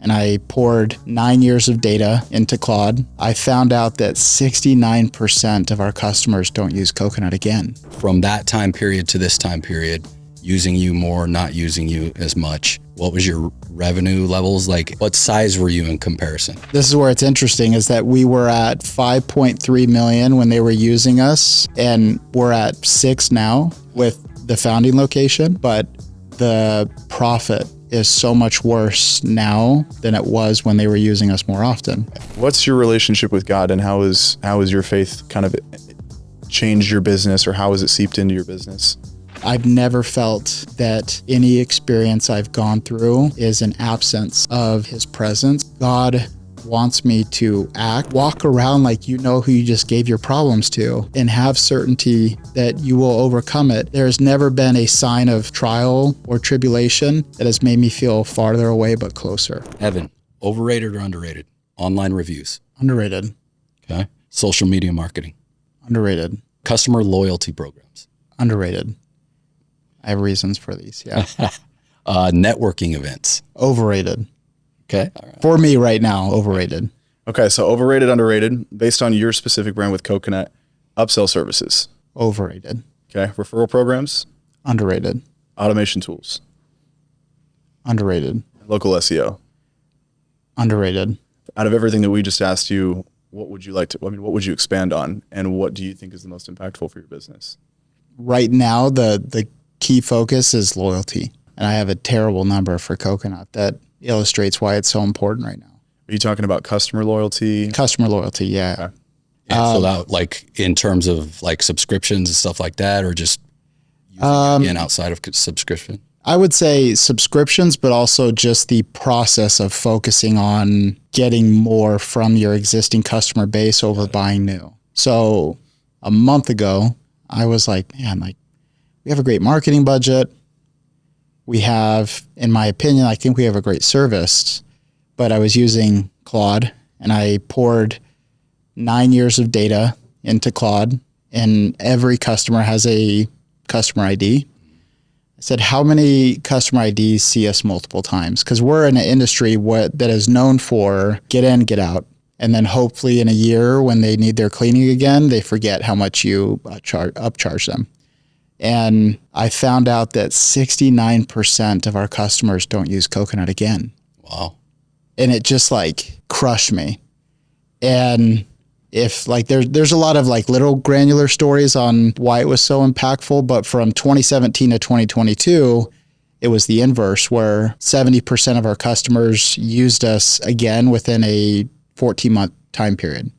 and I poured 9 years of data into Claude, I found out that 69% of our customers don't use Cocunut again. From that time period to this time period, using you more, not using you as much, what was your revenue levels? Like, what size were you in comparison? This is where it's interesting, is that we were at 5.3 million when they were using us, and we're at 6 now with the founding location, but the profit is so much worse now than it was when they were using us more often. What's your relationship with God, and how is your faith kind of changed your business, or how has it seeped into your business? I've never felt that any experience I've gone through is an absence of His presence. God wants me to walk around like you know who you just gave your problems to, and have certainty that you will overcome it. There's never been a sign of trial or tribulation that has made me feel farther away but closer. Evan, overrated or underrated? Online reviews. Underrated. Okay. Social media marketing. Underrated. Customer loyalty programs. Underrated. I have reasons for these, yeah. Networking events. Overrated. Okay. All right. For me right now, overrated. Okay, so overrated, underrated, based on your specific brand with Cocunut. Upsell services. Overrated. Okay, referral programs. Underrated. Automation tools. Underrated. Local SEO. Underrated. Out of everything that we just asked you, what would you like to, what would you expand on, and what do you think is the most impactful for your business? Right now, the key focus is loyalty. And I have a terrible number for Cocunut that illustrates why it's so important right now. Are you talking about customer loyalty? Customer loyalty, yeah. Okay. Yeah, so that, like, in terms of like subscriptions and stuff like that, or just using it again outside of subscription? I would say subscriptions, but also just the process of focusing on getting more from your existing customer base over buying new. So a month ago, I was like, man, like, we have a great marketing budget. We have, in my opinion, I think we have a great service, but I was using Claude, and I poured 9 years of data into Claude, and every customer has a customer ID. I said, how many customer IDs see us multiple times? Because we're in an industry that is known for get in, get out. And then hopefully in a year when they need their cleaning again, they forget how much you upcharge them. And I found out that 69% of our customers don't use Cocunut again. Wow. And it just like crushed me. And if like there's a lot of like little granular stories on why it was so impactful, but from 2017 to 2022, it was the inverse, where 70% of our customers used us again within a 14-month time period.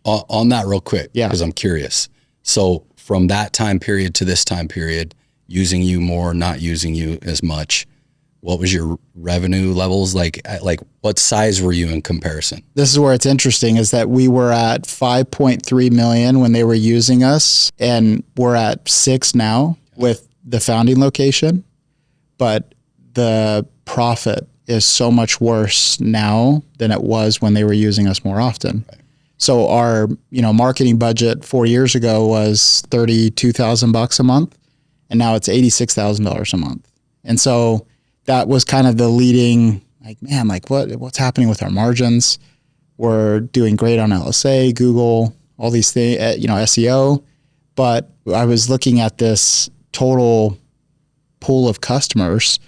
On that real quick, yeah, because I'm curious. So from that time period to this time period, using you more, not using you as much, what was your revenue levels? Like what size were you in comparison? This is where it's interesting, is that we were at 5.3 million when they were using us, and we're at 6 now with the founding location. But the profit is so much worse now than it was when they were using us more often. Right. So our, marketing budget 4 years ago was $32,000 a month, and now it's $86,000 a month. And so that was kind of the leading, like, man, like what's happening with our margins? We're doing great on LSA, Google, all these things, SEO. But I was looking at this total pool of customers.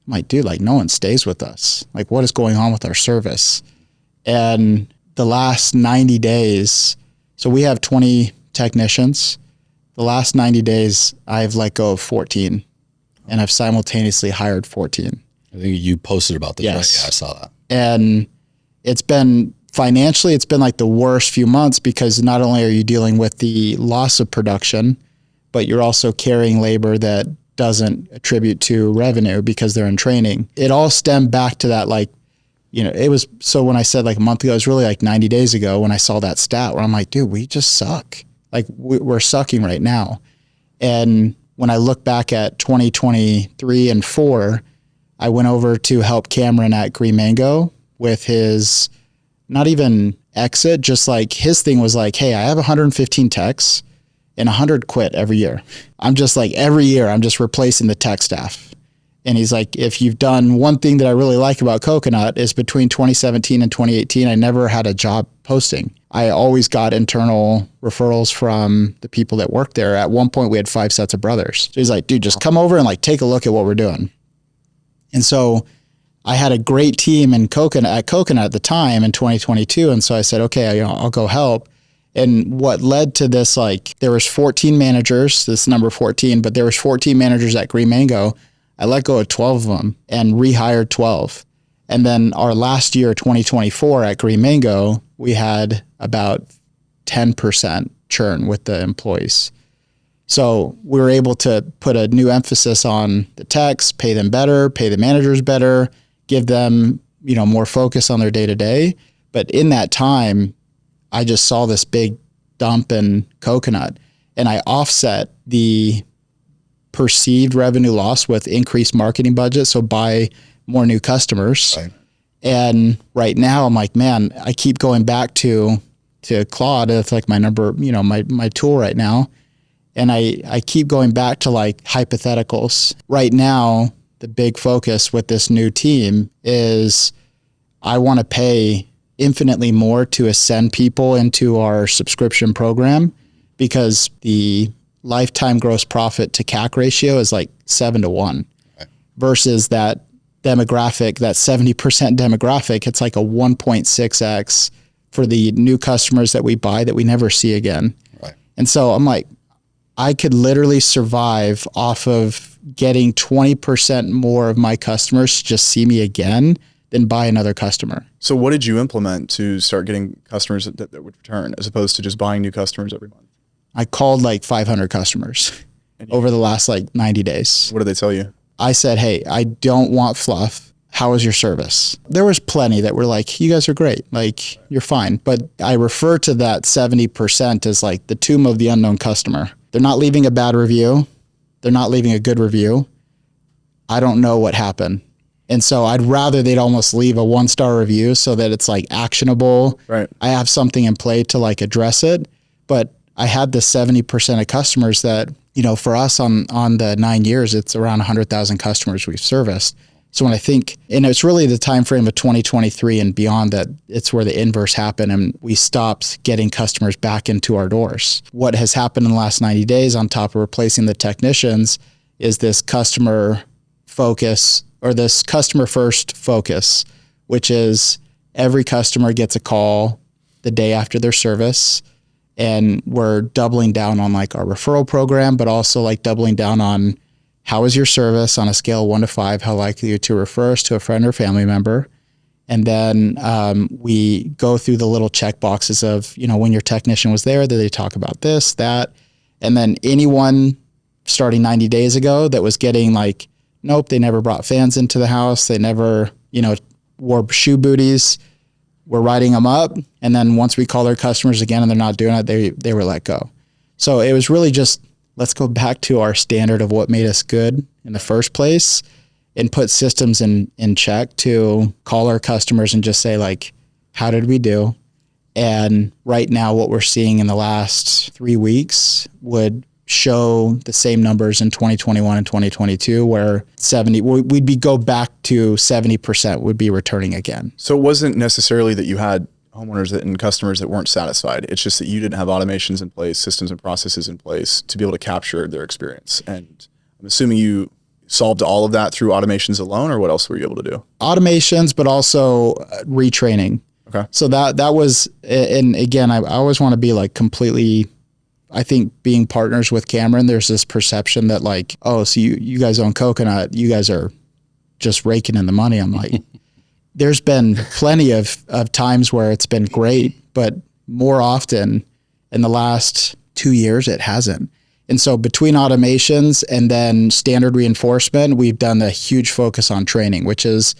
I'm like, dude, like no one stays with us. Like, what is going on with our service? And the last 90 days, so we have 20 technicians. The last 90 days, I've let go of 14, and I've simultaneously hired 14. I think you posted about this, yes. Right? Yeah, I saw that. And it's been, financially, it's been like the worst few months, because not only are you dealing with the loss of production, but you're also carrying labor that doesn't attribute to revenue because they're in training. It all stemmed back to that, like, it was, so when I said like a month ago, it was really like 90 days ago when I saw that stat where I'm like, dude, we just suck. Like we're sucking right now. And when I look back at 2023 and 4, I went over to help Cameron at Green Mango with his, not even exit, just like his thing was like, hey, I have 115 techs and 100 quit every year. I'm just like, every year I'm just replacing the tech staff. And he's like, if you've done one thing that I really like about Cocunut is between 2017 and 2018, I never had a job posting. I always got internal referrals from the people that worked there. At one point we had 5 sets of brothers. So he's like, dude, just come over and like take a look at what we're doing. And so I had a great team at Cocunut at the time in 2022. And so I said, okay, I'll go help. And what led to this, like there was 14 managers, this number 14, but there was 14 managers at Green Mango. I let go of 12 of them and rehired 12. And then our last year, 2024 at Green Mango, we had about 10% churn with the employees. So we were able to put a new emphasis on the techs, pay them better, pay the managers better, give them, more focus on their day to day. But in that time, I just saw this big dump in Cocunut, and I offset the perceived revenue loss with increased marketing budget. So buy more new customers. Right. And right now I'm like, man, I keep going back to Claude. It's like my number, my tool right now. And I keep going back to like hypotheticals. Right now, the big focus with this new team is I want to pay infinitely more to ascend people into our subscription program, because the lifetime gross profit to CAC ratio is like 7-to-1, versus that demographic, that 70% demographic, it's like a 1.6x for the new customers that we buy that we never see again. Right. And so I'm like, I could literally survive off of getting 20% more of my customers to just see me again than buy another customer. So what did you implement to start getting customers that would return, as opposed to just buying new customers every month? I called like 500 customers over the last like 90 days. What did they tell you? I said, hey, I don't want fluff. How is your service? There was plenty that were like, you guys are great. Like, you're fine. But I refer to that 70% as like the tomb of the unknown customer. They're not leaving a bad review. They're not leaving a good review. I don't know what happened. And so I'd rather they'd almost leave a 1-star review so that it's like actionable. Right. I have something in play to like address it. But I had the 70% of customers that, for us on the 9 years, it's around 100,000 customers we've serviced. So when I think, and it's really the time frame of 2023 and beyond, that it's where the inverse happened and we stopped getting customers back into our doors. What has happened in the last 90 days on top of replacing the technicians is this customer focus, or this customer first focus, which is every customer gets a call the day after their service. And we're doubling down on like our referral program, but also like doubling down on how is your service on a scale of 1 to 5, how likely are you to refer us to a friend or family member. And then we go through the little check boxes of, when your technician was there, did they talk about this, that? And then anyone starting 90 days ago that was getting like, nope, they never brought fans into the house, they never, wore shoe booties, we're writing them up. And then once we call their customers again and they're not doing it, they were let go. So it was really just, let's go back to our standard of what made us good in the first place and put systems in check to call our customers and just say like, how did we do? And right now what we're seeing in the last 3 weeks would show the same numbers in 2021 and 2022, where we'd go back to 70% would be returning again. So it wasn't necessarily that you had homeowners and customers that weren't satisfied. It's just that you didn't have automations in place, systems and processes in place to be able to capture their experience. And I'm assuming you solved all of that through automations alone, or what else were you able to do? Automations, but also retraining. Okay. So that was, and again, I always want to be like completely, I think being partners with Cameron, there's this perception that like, oh, so you guys own Cocunut, you guys are just raking in the money. I'm like, there's been plenty of times where it's been great, but more often in the last 2 years, it hasn't. And so between automations and then standard reinforcement, we've done a huge focus on training, which is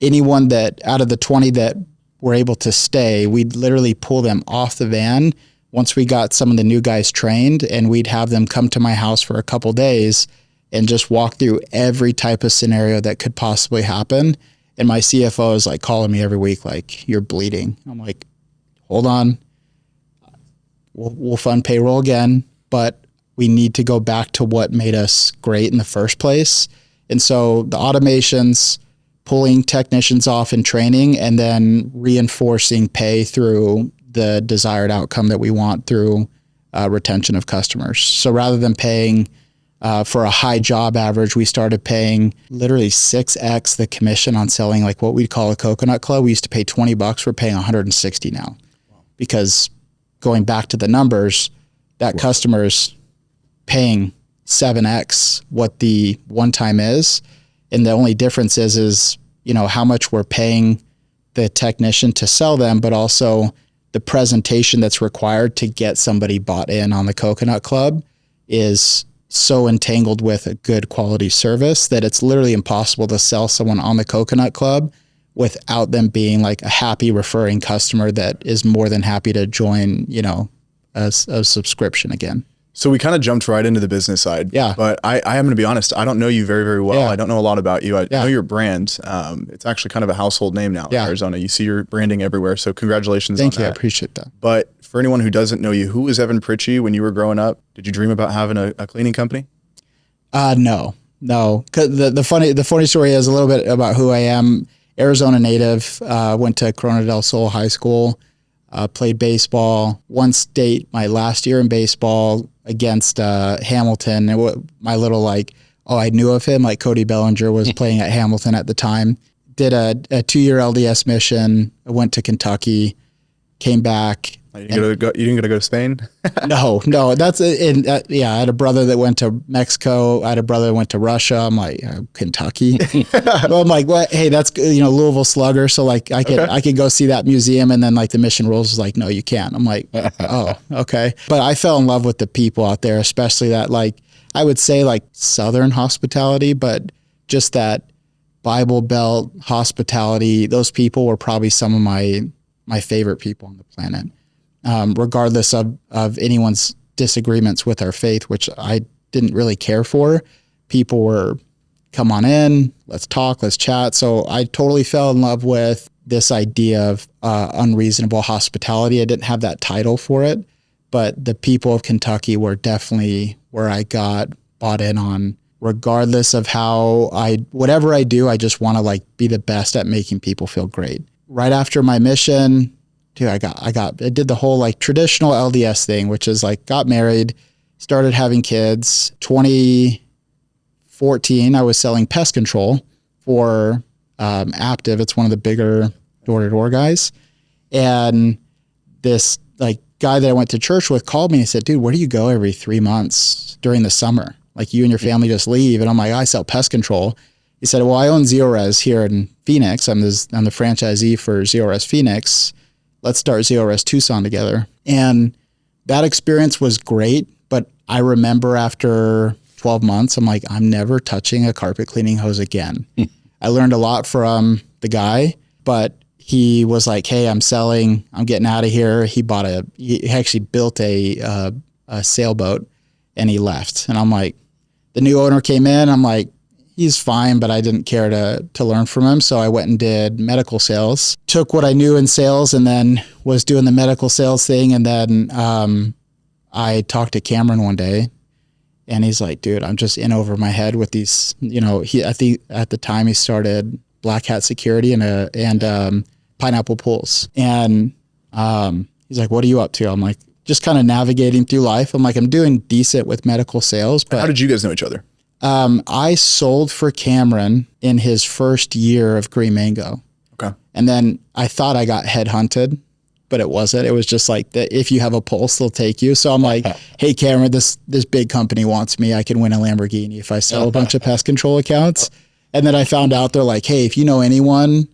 anyone that out of the 20 that were able to stay, we'd literally pull them off the van once we got some of the new guys trained, and we'd have them come to my house for a couple days and just walk through every type of scenario that could possibly happen. And my CFO is like calling me every week, like, you're bleeding. I'm like, hold on, we'll fund payroll again, but we need to go back to what made us great in the first place. And so the automations, pulling technicians off in training, and then reinforcing pay through the desired outcome that we want through retention of customers. So rather than paying for a high job average, we started paying literally 6x the commission on selling like what we'd call a Cocunut club. We used to pay $20. We're paying 160 now. Wow. Because going back to the numbers, that customer's paying 7x what the one time is. And the only difference is, you know, how much we're paying the technician to sell them, but also the presentation that's required to get somebody bought in on the Cocunut Club is so entangled with a good quality service that it's literally impossible to sell someone on the Cocunut Club without them being like a happy referring customer that is more than happy to join, you know, a subscription again. So we kind of jumped right into the business side. Yeah. But I am going to be honest, I don't know you very, very well. Yeah. I don't know a lot about you. I know your brand. It's actually kind of a household name now in Arizona. You see your branding everywhere. So congratulations on that. Thank you. I appreciate that. But for anyone who doesn't know you, who was Evan Ritchey when you were growing up? Did you dream about having a cleaning company? No. 'Cause the funny story is a little bit about who I am. Arizona native, went to Corona del Sol High School, played baseball, won state my last year in baseball against Hamilton. And my little I knew of him, like Cody Bellinger was playing at Hamilton at the time. Did a 2-year LDS mission. I went to Kentucky, came back. You didn't get to go to Spain? No. That's I had a brother that went to Mexico. I had a brother that went to Russia. I'm like, Kentucky. Well, I'm like, well, hey, that's Louisville Slugger. So like, I could go see that museum, and then like the mission rules was like, no, you can't. I'm like, oh, okay. But I fell in love with the people out there, especially that like I would say like Southern hospitality, but just that Bible Belt hospitality. Those people were probably some of my favorite people on the planet. Regardless of anyone's disagreements with our faith, which I didn't really care for. People were, come on in, let's talk, let's chat. So I totally fell in love with this idea of unreasonable hospitality. I didn't have that title for it, but the people of Kentucky were definitely where I got bought in on. Regardless of whatever I do, I just want to like be the best at making people feel great. Right after my mission, dude, I did the whole like traditional LDS thing, which is like got married, started having kids. 2014, I was selling pest control for Aptiv. It's one of the bigger door-to-door guys. And this like guy that I went to church with called me and said, dude, where do you go every 3 months during the summer? Like you and your family just leave. And I'm like, I sell pest control. He said, well, I own ZeoRes here in Phoenix. I'm the franchisee for ZeoRes Phoenix. Let's start ZeoRes Tucson together. And that experience was great. But I remember after 12 months, I'm like, I'm never touching a carpet cleaning hose again. I learned a lot from the guy, but he was like, hey, I'm getting out of here. He actually built a sailboat and he left. And I'm like, the new owner came in. I'm like, he's fine, but I didn't care to learn from him. So I went and did medical sales, took what I knew in sales and then was doing the medical sales thing. And then I talked to Cameron one day and he's like, dude, I'm just in over my head with these, I think at the time he started Black Hat Security and Pineapple Pools. And he's like, what are you up to? I'm like, just kind of navigating through life. I'm like, I'm doing decent with medical sales. But how did you guys know each other? I sold for Cameron in his first year of Green Mango. Okay. And then I thought I got headhunted, but it wasn't. It was just like if you have a pulse, they'll take you. So I'm like, hey, Cameron, this big company wants me. I can win a Lamborghini if I sell a bunch of pest control accounts. And then I found out they're like, hey, if you know anyone,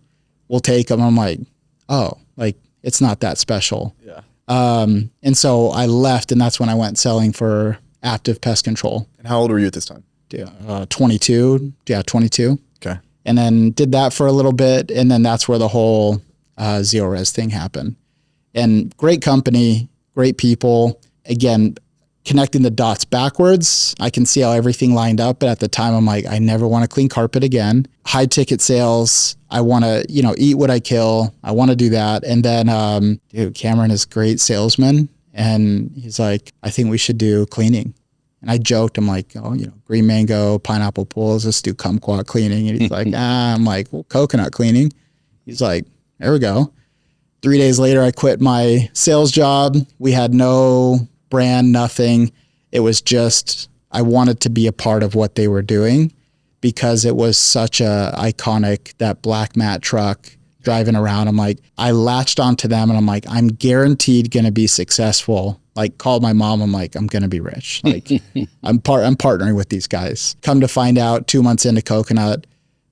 we'll take them. I'm like, oh, like it's not that special. Yeah. And so I left, and that's when I went selling for Active Pest Control. And how old were you at this time? 22. Yeah, 22. Okay. And then did that for a little bit, and then that's where the whole ZeoRes thing happened. And great company, great people. Again, connecting the dots backwards, I can see how everything lined up. But at the time, I'm like, I never want to clean carpet again. High ticket sales. I want to, eat what I kill. I want to do that. And then, Cameron is a great salesman. And he's like, I think we should do cleaning. And I joked, I'm like, oh, green mango, pineapple pulls, let's do kumquat cleaning. And he's like, I'm like, well, coconut cleaning. He's like, there we go. 3 days later, I quit my sales job. We had no brand, nothing. It was just, I wanted to be a part of what they were doing because it was such a iconic, that black mat truck driving around. I'm like, I latched onto them and I'm like, I'm guaranteed going to be successful. Like, called my mom. I'm like, I'm going to be rich. Like, I'm partnering with these guys. Come to find out 2 months into Cocunut,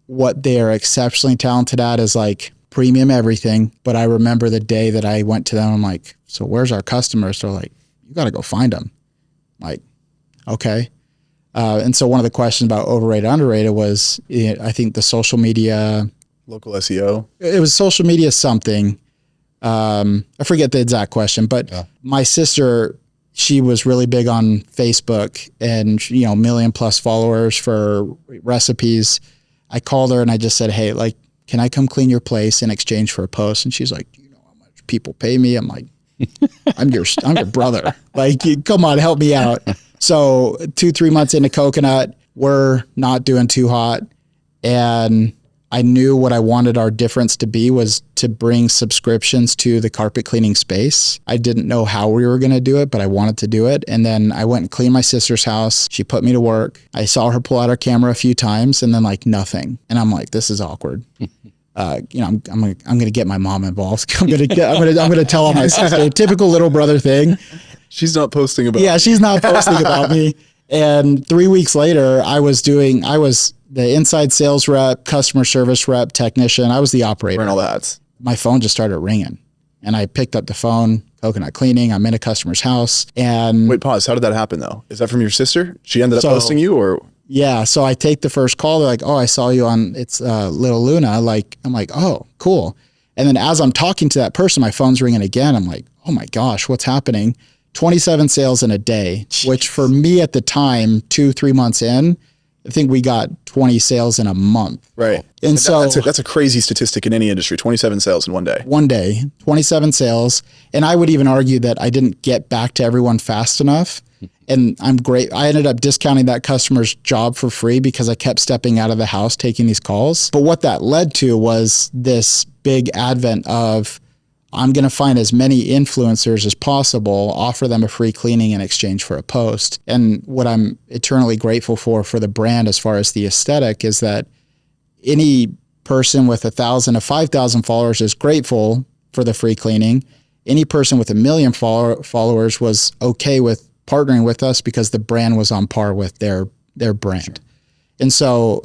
what they are exceptionally talented at is like premium everything. But I remember the day that I went to them, I'm like, so where's our customers? They're like, you got to go find them. I'm like, okay. And so one of the questions about overrated, underrated was, I think the social media. Local SEO. It was social media something. I forget the exact question, but my sister, she was really big on Facebook and, 1 million+ followers for recipes. I called her and I just said, hey, like, can I come clean your place in exchange for a post? And she's like, do you know how much people pay me? I'm like, I'm your brother. Like, come on, help me out. So 2-3 months into Cocunut, we're not doing too hot. And I knew what I wanted our difference to be was to bring subscriptions to the carpet cleaning space. I didn't know how we were going to do it, but I wanted to do it. And then I went and cleaned my sister's house. She put me to work. I saw her pull out her camera a few times and then like nothing. And I'm like, this is awkward. I'm going to get my mom involved. I'm going to tell on my sister, typical little brother thing. She's not posting about Yeah, she's not posting about me. And 3 weeks later, I was the inside sales rep, customer service rep, technician. I was the operator. wearing all the hats. My phone just started ringing and I picked up the phone, Cocunut cleaning. I'm in a customer's house and Wait, pause. How did that happen though? Is that from your sister? She ended up posting you or? Yeah. So I take the first call. They're like, oh, I saw you on Little Luna. Like, I'm like, oh, cool. And then as I'm talking to that person, my phone's ringing again. I'm like, oh my gosh, what's happening? 27 sales in a day, which for me at the time, 2-3 months in, I think we got 20 sales in a month. Right. And so that's a crazy statistic in any industry, 27 sales in one day. One day, 27 sales. And I would even argue that I didn't get back to everyone fast enough. And I'm great. I ended up discounting that customer's job for free because I kept stepping out of the house, taking these calls. But what that led to was this big advent of, I'm going to find as many influencers as possible, offer them a free cleaning in exchange for a post. And what I'm eternally grateful for the brand as far as the aesthetic is that any person with 1,000 to 5,000 followers is grateful for the free cleaning. Any person with 1 million followers was okay with partnering with us because the brand was on par with their brand. Sure. And so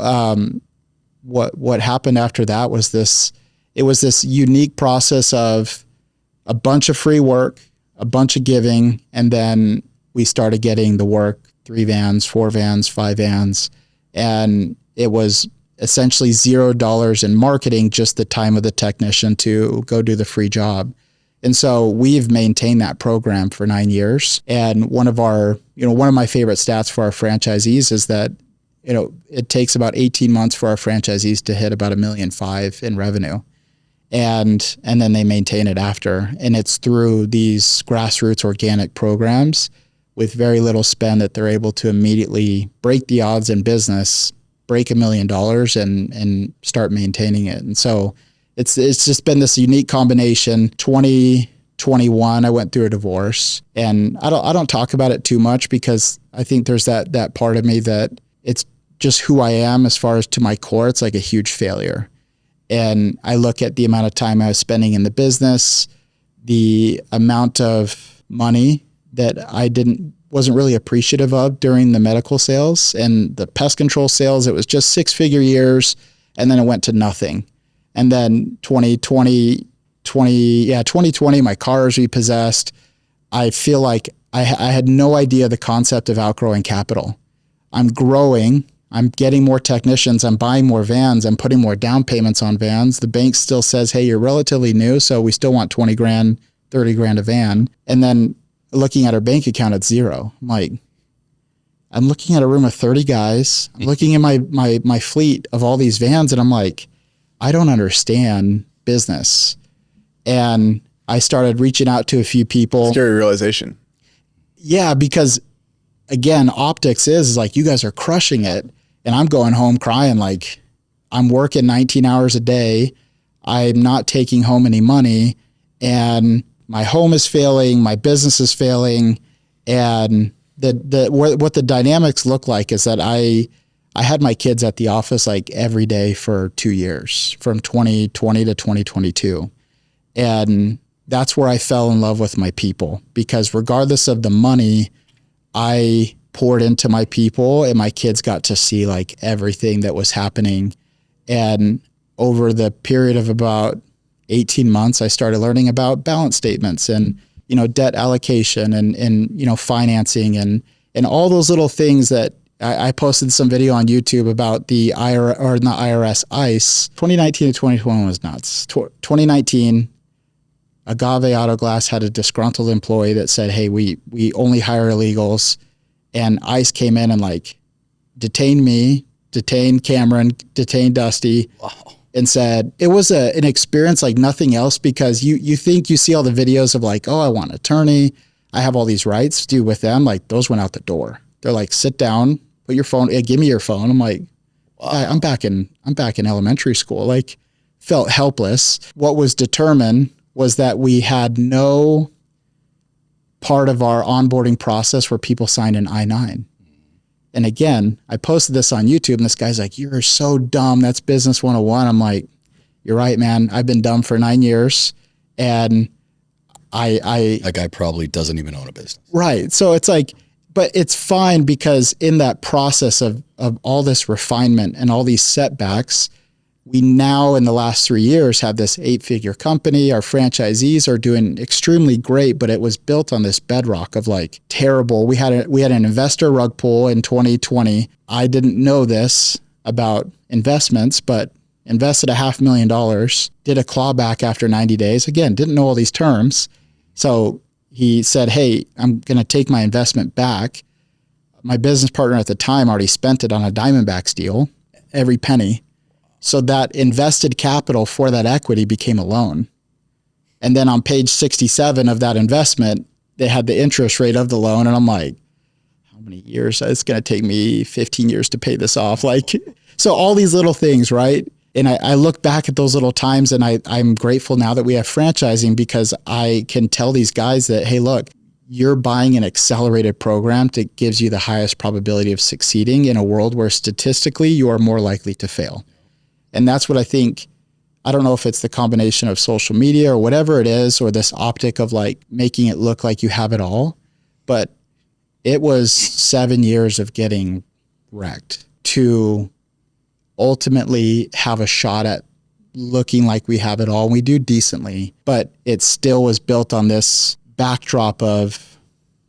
what happened after that was this unique process of a bunch of free work, a bunch of giving, and then we started getting the work, 3 vans, 4 vans, 5 vans, and it was essentially $0 in marketing, just the time of the technician to go do the free job. And so we've maintained that program for 9 years. And one of my favorite stats for our franchisees is that, it takes about 18 months for our franchisees to hit about $1.5 million in revenue. And then they maintain it after. And it's through these grassroots organic programs with very little spend that they're able to immediately break the odds in business, break $1 million and start maintaining it. And so it's just been this unique combination. 2021, I went through a divorce, and I don't talk about it too much because I think there's that part of me that it's just who I am as far as to my core. It's like a huge failure. And I look at the amount of time I was spending in the business, the amount of money that I wasn't really appreciative of during the medical sales and the pest control sales. It was just 6-figure years, and then it went to nothing. And then 2020, my car was repossessed. I feel like I had no idea the concept of outgrowing capital. I'm growing. I'm getting more technicians. I'm buying more vans. I'm putting more down payments on vans. The bank still says, hey, you're relatively new, so we still want 20 grand, 30 grand a van. And then looking at our bank account, it's zero. I'm looking at a room of 30 guys. I'm looking at my fleet of all these vans, and I'm like, I don't understand business. And I started reaching out to a few people. Scary realization. Yeah, because again, optics is like, you guys are crushing it. And I'm going home crying, like, I'm working 19 hours a day. I'm not taking home any money, and my home is failing. My business is failing. And what the dynamics look like is that I had my kids at the office like every day for 2 years, from 2020 to 2022. And that's where I fell in love with my people, because regardless of the money, I poured into my people, and my kids got to see like everything that was happening. And over the period of about 18 months, I started learning about balance statements and, debt allocation and financing and all those little things that I posted some video on YouTube about the IRS, or not IRS, ICE. 2019 to 2021 was nuts. 2019, Agave Auto Glass had a disgruntled employee that said, hey, we only hire illegals. And ICE came in and like detained me, detained Cameron, detained Dusty. Wow. And said it was an experience like nothing else, because you think you see all the videos of like, oh, I want an attorney, I have all these rights. Dude, with them, like those went out the door. They're like, sit down, put your phone, give me your phone. I'm like, wow. I'm back in elementary school. Like, felt helpless. What was determined was that we had no part of our onboarding process where people signed an I-9. And again, I posted this on YouTube, and this guy's like, you're so dumb. That's business 101. I'm like, you're right, man. I've been dumb for 9 years. And that guy probably doesn't even own a business. Right. So it's like, but it's fine, because in that process of all this refinement and all these setbacks, we now in the last 3 years have this 8-figure company. Our franchisees are doing extremely great, but it was built on this bedrock of like terrible. We had an investor rug pull in 2020. I didn't know this about investments, but invested $500,000, did a clawback after 90 days. Again, didn't know all these terms. So he said, hey, I'm going to take my investment back. My business partner at the time already spent it on a Diamondbacks deal, every penny. So that invested capital for that equity became a loan. And then on page 67 of that investment, they had the interest rate of the loan. And I'm like, how many years? It's going to take me 15 years to pay this off. Like, so all these little things, right? And I look back at those little times, and I'm grateful now that we have franchising, because I can tell these guys that, hey, look, you're buying an accelerated program that gives you the highest probability of succeeding in a world where statistically you are more likely to fail. And that's what I think. I don't know if it's the combination of social media or whatever it is, or this optic of like making it look like you have it all. But it was 7 years of getting wrecked to ultimately have a shot at looking like we have it all. And we do decently, but it still was built on this backdrop of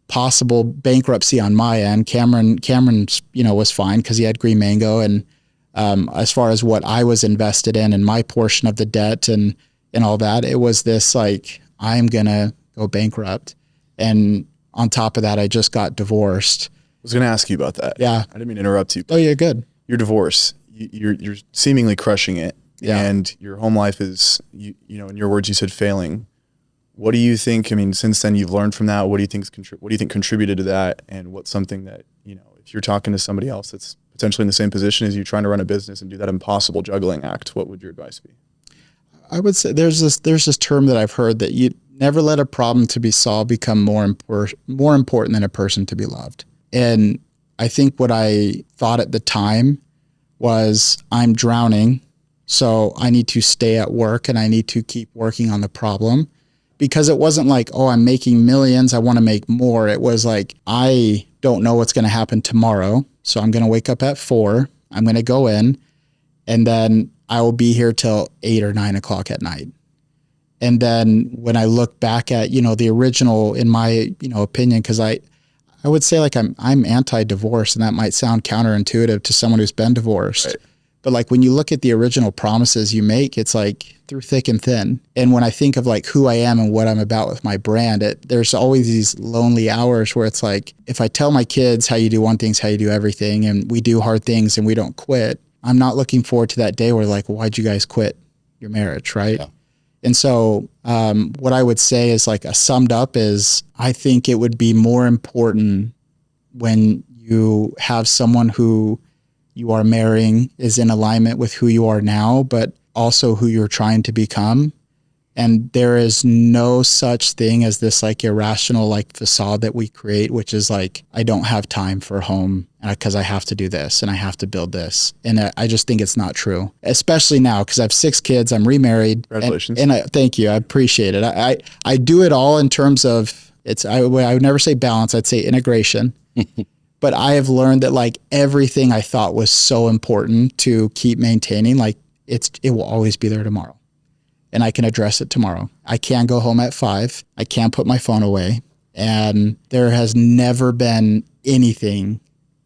possible bankruptcy on my end. Cameron's, was fine because he had Green Mango, and as far as what I was invested in and my portion of the debt and all that, it was this like, I'm going to go bankrupt. And on top of that, I just got divorced. I was going to ask you about that. Yeah. I didn't mean to interrupt you. Oh, yeah, good. Your divorce, you're seemingly crushing it. Yeah. And your home life is, in your words, you said failing. What do you think? I mean, since then you've learned from that. What do you think contributed to that? And what's something that, if you're talking to somebody else that's potentially in the same position as you, trying to run a business and do that impossible juggling act, what would your advice be? I would say there's this term that I've heard that you never let a problem to be solved become more important than a person to be loved. And I think what I thought at the time was, I'm drowning, so I need to stay at work and I need to keep working on the problem. Because it wasn't like, oh, I'm making millions, I want to make more. It was like, I don't know what's going to happen tomorrow, so I'm going to wake up at 4, I'm going to go in, and then I will be here till 8 or 9 o'clock at night. And then when I look back at, the original, in my, opinion, because I would say like I'm anti-divorce, and that might sound counterintuitive to someone who's been divorced. Right. But like when you look at the original promises you make, it's like through thick and thin. And when I think of like who I am and what I'm about with my brand, there's always these lonely hours where it's like, if I tell my kids how you do one thing's how you do everything, and we do hard things and we don't quit, I'm not looking forward to that day where like, well, why'd you guys quit your marriage, right? Yeah. And so what I would say is like a summed up is, I think it would be more important when you have someone who you are marrying is in alignment with who you are now, but also who you're trying to become. And there is no such thing as this like irrational like facade that we create, which is like, I don't have time for home because I have to do this and I have to build this. And I just think it's not true, especially now because I have 6 kids. I'm remarried. Congratulations. And thank you. I appreciate it. I do it all in terms of I would never say balance. I'd say integration. But I have learned that like everything I thought was so important to keep maintaining, like it will always be there tomorrow. And I can address it tomorrow. I can go home at 5. I can put my phone away. And there has never been anything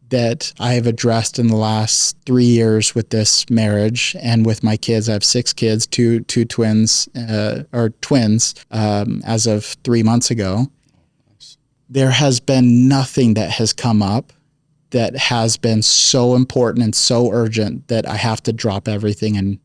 that I have addressed in the last 3 years with this marriage and with my kids. I have 6 kids, two twins, as of 3 months ago. There has been nothing that has come up that has been so important and so urgent that I have to drop everything and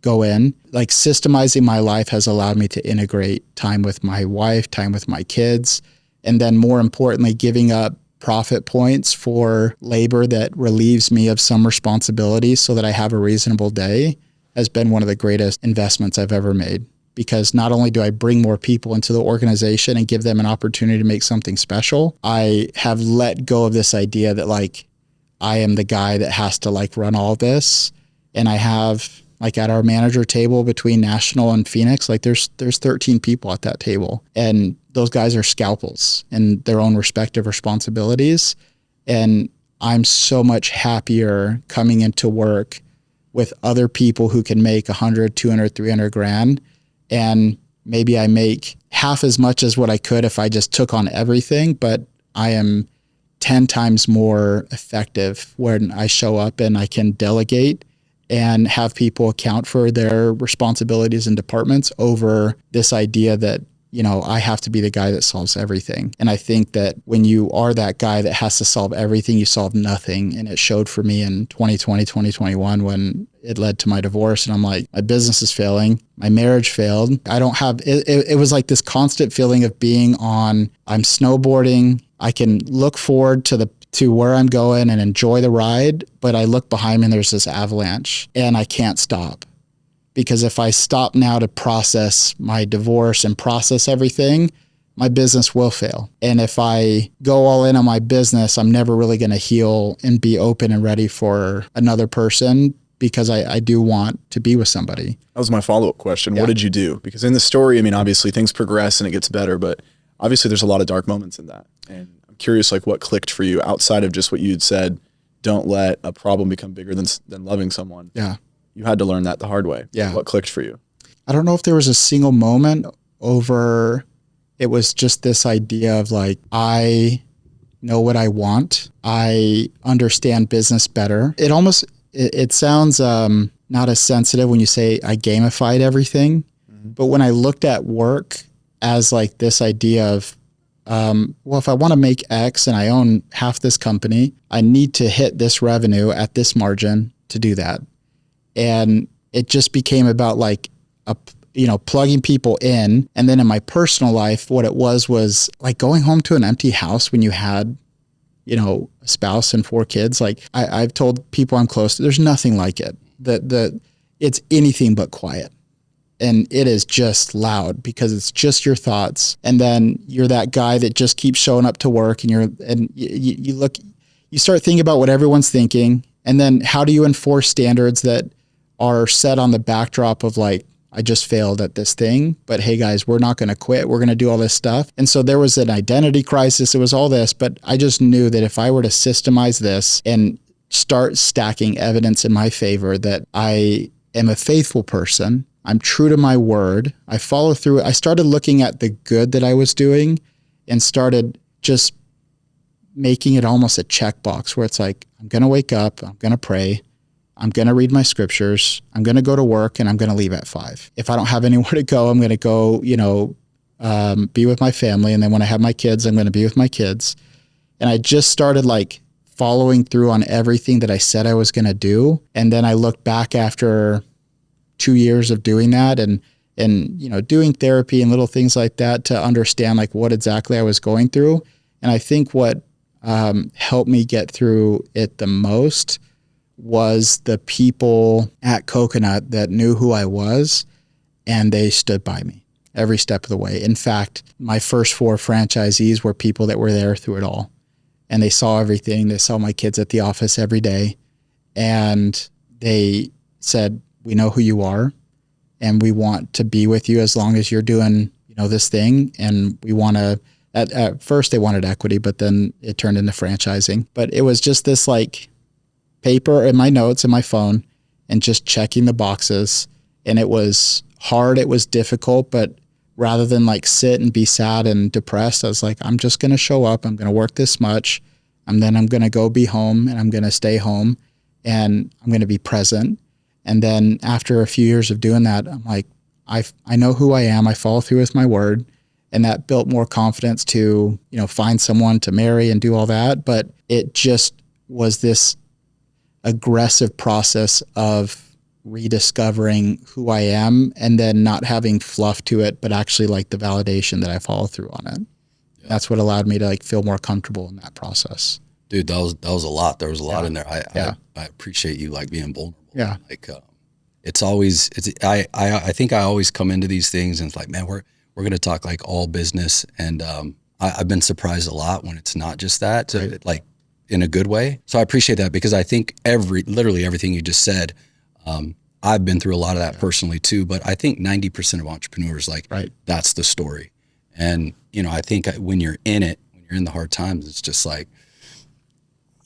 go in. Like systemizing my life has allowed me to integrate time with my wife, time with my kids, and then more importantly, giving up profit points for labor that relieves me of some responsibilities so that I have a reasonable day has been one of the greatest investments I've ever made. Because not only do I bring more people into the organization and give them an opportunity to make something special, I have let go of this idea that like I am the guy that has to like run all this. And I have like at our manager table between National and Phoenix, like there's 13 people at that table. And those guys are scalpels in their own respective responsibilities. And I'm so much happier coming into work with other people who can make 100, 200, 300 grand. And maybe I make half as much as what I could if I just took on everything, but I am 10 times more effective when I show up and I can delegate and have people account for their responsibilities and departments over this idea that, you know, I have to be the guy that solves everything. And I think that when you are that guy that has to solve everything, you solve nothing. And it showed for me in 2020, 2021, when it led to my divorce. And I'm like, my business is failing. My marriage failed. I don't have, it was like this constant feeling of being on, I'm snowboarding. I can look forward to where I'm going and enjoy the ride, but I look behind me and there's this avalanche and I can't stop. Because if I stop now to process my divorce and process everything, my business will fail. And if I go all in on my business, I'm never really going to heal and be open and ready for another person because I do want to be with somebody. That was my follow-up question. Yeah. What did you do? Because in the story, I mean, obviously things progress and it gets better, but obviously there's a lot of dark moments in that. And I'm curious, like what clicked for you outside of just what you'd said, don't let a problem become bigger than loving someone. Yeah. You had to learn that the hard way. Yeah. What clicked for you? I don't know if there was a single moment over, it was just this idea of like, I know what I want. I understand business better. It sounds not as sensitive when you say I gamified everything. Mm-hmm. But when I looked at work as like this idea of, well, if I want to make X and I own half this company, I need to hit this revenue at this margin to do that. And it just became about like, plugging people in. And then in my personal life, what it was like going home to an empty house when you had, a spouse and 4 kids. Like I've told people I'm close to, there's nothing like it. It's anything but quiet. And it is just loud because it's just your thoughts. And then you're that guy that just keeps showing up to work and you start thinking about what everyone's thinking. And then how do you enforce standards that are set on the backdrop of like, I just failed at this thing, but hey guys, we're not going to quit. We're going to do all this stuff. And so there was an identity crisis. It was all this, but I just knew that if I were to systemize this and start stacking evidence in my favor that I am a faithful person, I'm true to my word, I follow through. I started looking at the good that I was doing and started just making it almost a checkbox where it's like, I'm going to wake up, I'm going to pray, I'm going to read my scriptures, I'm going to go to work, and I'm going to leave at 5. If I don't have anywhere to go, I'm going to go, be with my family. And then when I have my kids, I'm going to be with my kids. And I just started like following through on everything that I said I was going to do. And then I looked back after 2 years of doing that and doing therapy and little things like that to understand like what exactly I was going through. And I think what helped me get through it the most was the people at Cocunut that knew who I was, and they stood by me every step of the way. In fact, my first 4 franchisees were people that were there through it all, and they saw everything. They saw my kids at the office every day, and they said, we know who you are, and we want to be with you as long as you're doing, this thing. And we want to, at first they wanted equity, but then it turned into franchising. But it was just this like paper in my notes in my phone and just checking the boxes. And it was hard. It was difficult, but rather than like sit and be sad and depressed, I was like, I'm just going to show up. I'm going to work this much. And then I'm going to go be home, and I'm going to stay home, and I'm going to be present. And then after a few years of doing that, I'm like, I know who I am. I follow through with my word. And that built more confidence to, find someone to marry and do all that. But it just was this aggressive process of rediscovering who I am, and then not having fluff to it, but actually like the validation that I follow through on it. Yeah. That's what allowed me to like feel more comfortable in that process. Dude, that was a lot. There was a lot in there. I appreciate you like being vulnerable. Yeah. Like, I think I always come into these things and it's like, man, we're going to talk like all business. And, I've been surprised a lot when it's not just that, right. Like in a good way. So I appreciate that, because I think literally everything you just said, I've been through a lot of that personally too, but I think 90% of entrepreneurs, right. That's the story. And, I think when you're in it, when you're in the hard times, it's just like,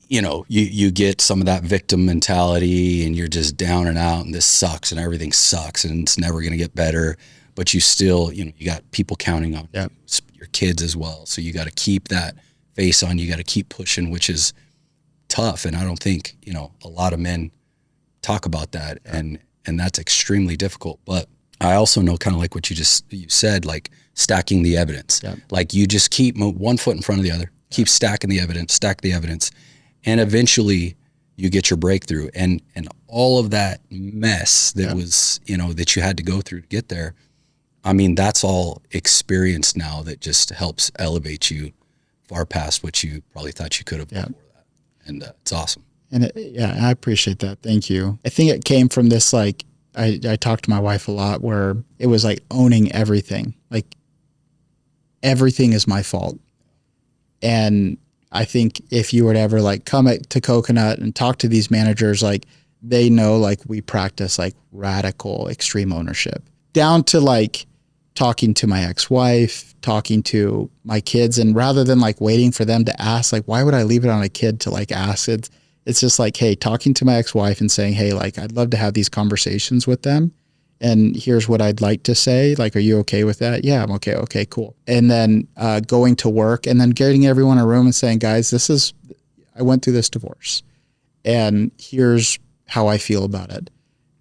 you get some of that victim mentality, and you're just down and out, and this sucks and everything sucks and it's never going to get better. But you still, you got people counting on your kids as well. So you got to keep that face on. You got to keep pushing, which is tough. And I don't think, a lot of men talk about that, and that's extremely difficult. But I also know, kind of like what you said, like stacking the evidence. Yeah. Like you just keep one foot in front of the other, keep stacking the evidence, stack the evidence. And eventually you get your breakthrough, and all of that mess that was, that you had to go through to get there. I mean, that's all experience now that just helps elevate you far past what you probably thought you could have before that. And it's awesome. And I appreciate that. Thank you. I think it came from this, like, I talked to my wife a lot, where it was like owning everything. Like everything is my fault. And I think if you were to ever like come to Cocunut and talk to these managers, like they know, like we practice like radical extreme ownership, down to like talking to my ex-wife, talking to my kids. And rather than like waiting for them to ask, like, why would I leave it on a kid to like ask it? It's just like, hey, talking to my ex-wife and saying, hey, like, I'd love to have these conversations with them. And here's what I'd like to say. Like, are you okay with that? Yeah, I'm okay. Okay, cool. And then going to work and then getting everyone in a room and saying, guys, I went through this divorce, and here's how I feel about it.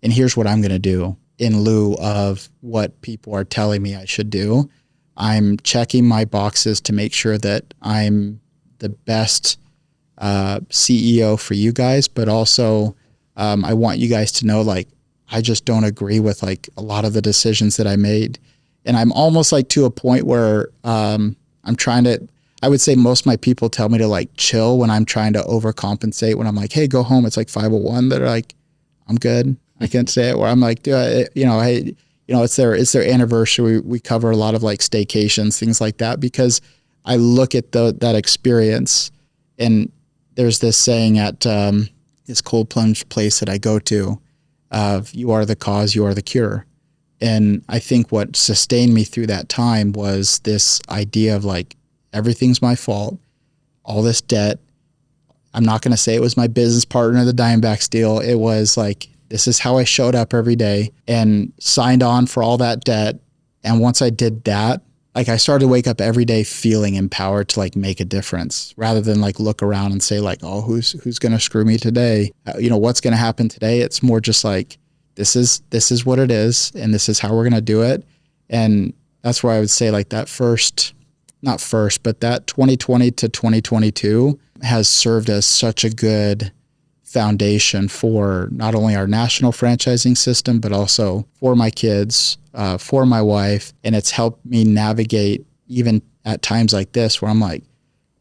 And here's what I'm going to do in lieu of what people are telling me I should do. I'm checking my boxes to make sure that I'm the best CEO for you guys, but also I want you guys to know, like, I just don't agree with like a lot of the decisions that I made. And I'm almost like to a point where I would say most of my people tell me to like chill when I'm trying to overcompensate. When I'm like, hey, go home. It's like 5:01. They're like, I'm good. I can't say it. Where I'm like, hey, it's their anniversary. We cover a lot of like staycations, things like that, because I look at that experience. And there's this saying at this cold plunge place that I go to, of you are the cause, you are the cure. And I think what sustained me through that time was this idea of like, everything's my fault, all this debt. I'm not going to say it was my business partner, the Diamondbacks deal. It was like, this is how I showed up every day and signed on for all that debt. And once I did that, like I started to wake up every day feeling empowered to like make a difference, rather than like look around and say like, oh, who's going to screw me today? What's going to happen today? It's more just like, this is what it is, and this is how we're going to do it. And that's where I would say like that that 2020 to 2022 has served as such a good foundation for not only our national franchising system, but also for my kids, for my wife. And it's helped me navigate even at times like this, where I'm like,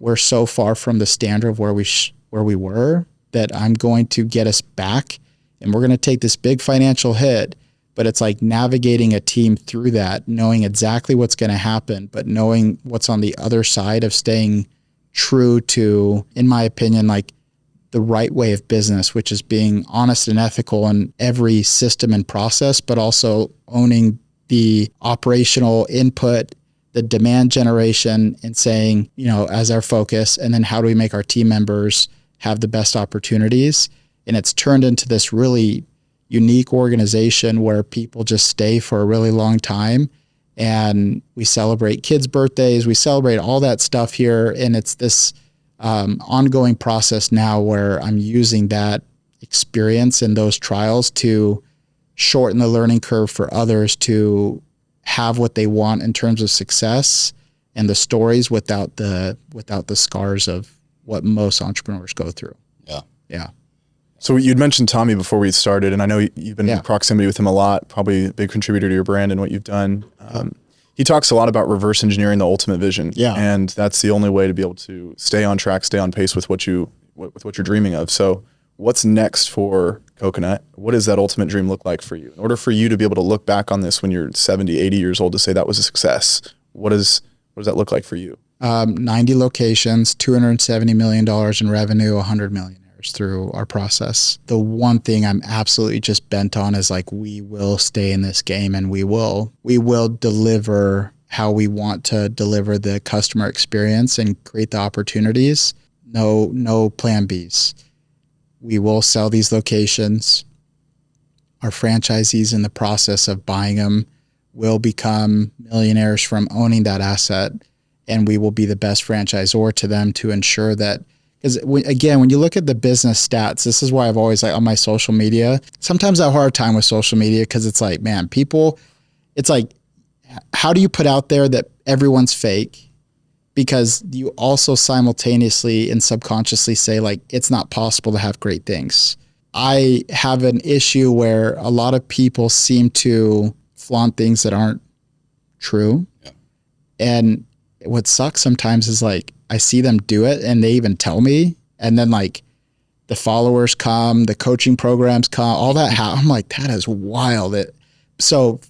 we're so far from the standard of where we were that I'm going to get us back, and we're going to take this big financial hit. But it's like navigating a team through that, knowing exactly what's going to happen, but knowing what's on the other side of staying true to, in my opinion, like the right way of business, which is being honest and ethical in every system and process, but also owning the operational input, the demand generation, and saying, as our focus, and then how do we make our team members have the best opportunities? And it's turned into this really unique organization where people just stay for a really long time, and we celebrate kids' birthdays, we celebrate all that stuff here. And it's this ongoing process now where I'm using that experience in those trials to shorten the learning curve for others to have what they want in terms of success and the stories without the scars of what most entrepreneurs go through. Yeah. Yeah. So you'd mentioned Tommy before we started, and I know you've been in proximity with him a lot, probably a big contributor to your brand and what you've done. He talks a lot about reverse engineering the ultimate vision. Yeah. And that's the only way to be able to stay on track, stay on pace with what you're dreaming of. So what's next for Cocunut? What does that ultimate dream look like for you? In order for you to be able to look back on this when you're 70, 80 years old to say that was a success, what does that look like for you? 90 locations, $270 million in revenue, 100 millionaires through our process. The one thing I'm absolutely just bent on is like, we will stay in this game, and we will deliver how we want to deliver the customer experience and create the opportunities. No plan Bs. We will sell these locations. Our franchisees in the process of buying them will become millionaires from owning that asset, and we will be the best franchisor to them to ensure that. Because when you look at the business stats, this is why I've always, like, on my social media, sometimes I have a hard time with social media because it's like, man, it's like, how do you put out there that everyone's fake? Because you also simultaneously and subconsciously say, like, it's not possible to have great things. I have an issue where a lot of people seem to flaunt things that aren't true. Yeah. And what sucks sometimes is, like, I see them do it and they even tell me. And then, like, the followers come, the coaching programs come, all that. I'm like, that is wild. So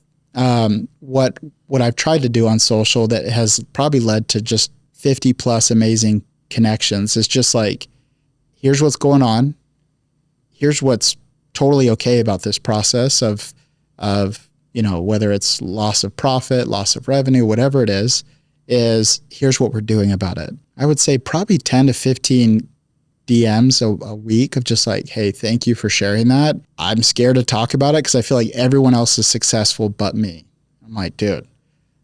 what I've tried to do on social that has probably led to just 50 plus amazing connections is just like, here's what's going on. Here's what's totally okay about this process of whether it's loss of profit, loss of revenue, whatever it is here's what we're doing about it. I would say probably 10 to 15 DMs a week of just like, hey, thank you for sharing that. I'm scared to talk about it because I feel like everyone else is successful but me. I'm like, dude,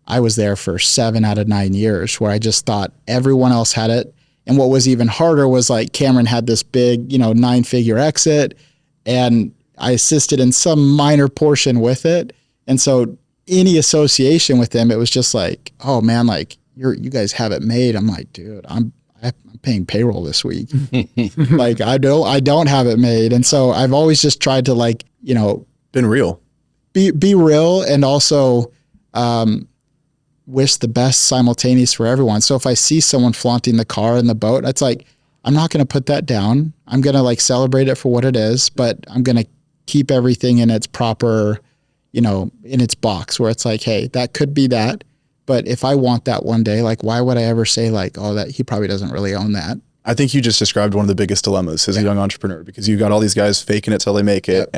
I was there for 7 out of 9 years where I just thought everyone else had it. And what was even harder was, like, Cameron had this big, 9-figure exit, and I assisted in some minor portion with it. And so any association with them, it was just like, oh man, like you guys have it made. I'm like, dude, I'm paying payroll this week. Like I don't have it made. And so I've always just tried to, like, been real, be real, and also wish the best simultaneous for everyone. So if I see someone flaunting the car and the boat, it's like, I'm not going to put that down. I'm going to, like, celebrate it for what it is, but I'm going to keep everything in its proper, in its box where it's like, hey, that could be that. But if I want that one day, like, why would I ever say, like, oh, that he probably doesn't really own that? I think you just described one of the biggest dilemmas as a young entrepreneur, because you've got all these guys faking it till they make it.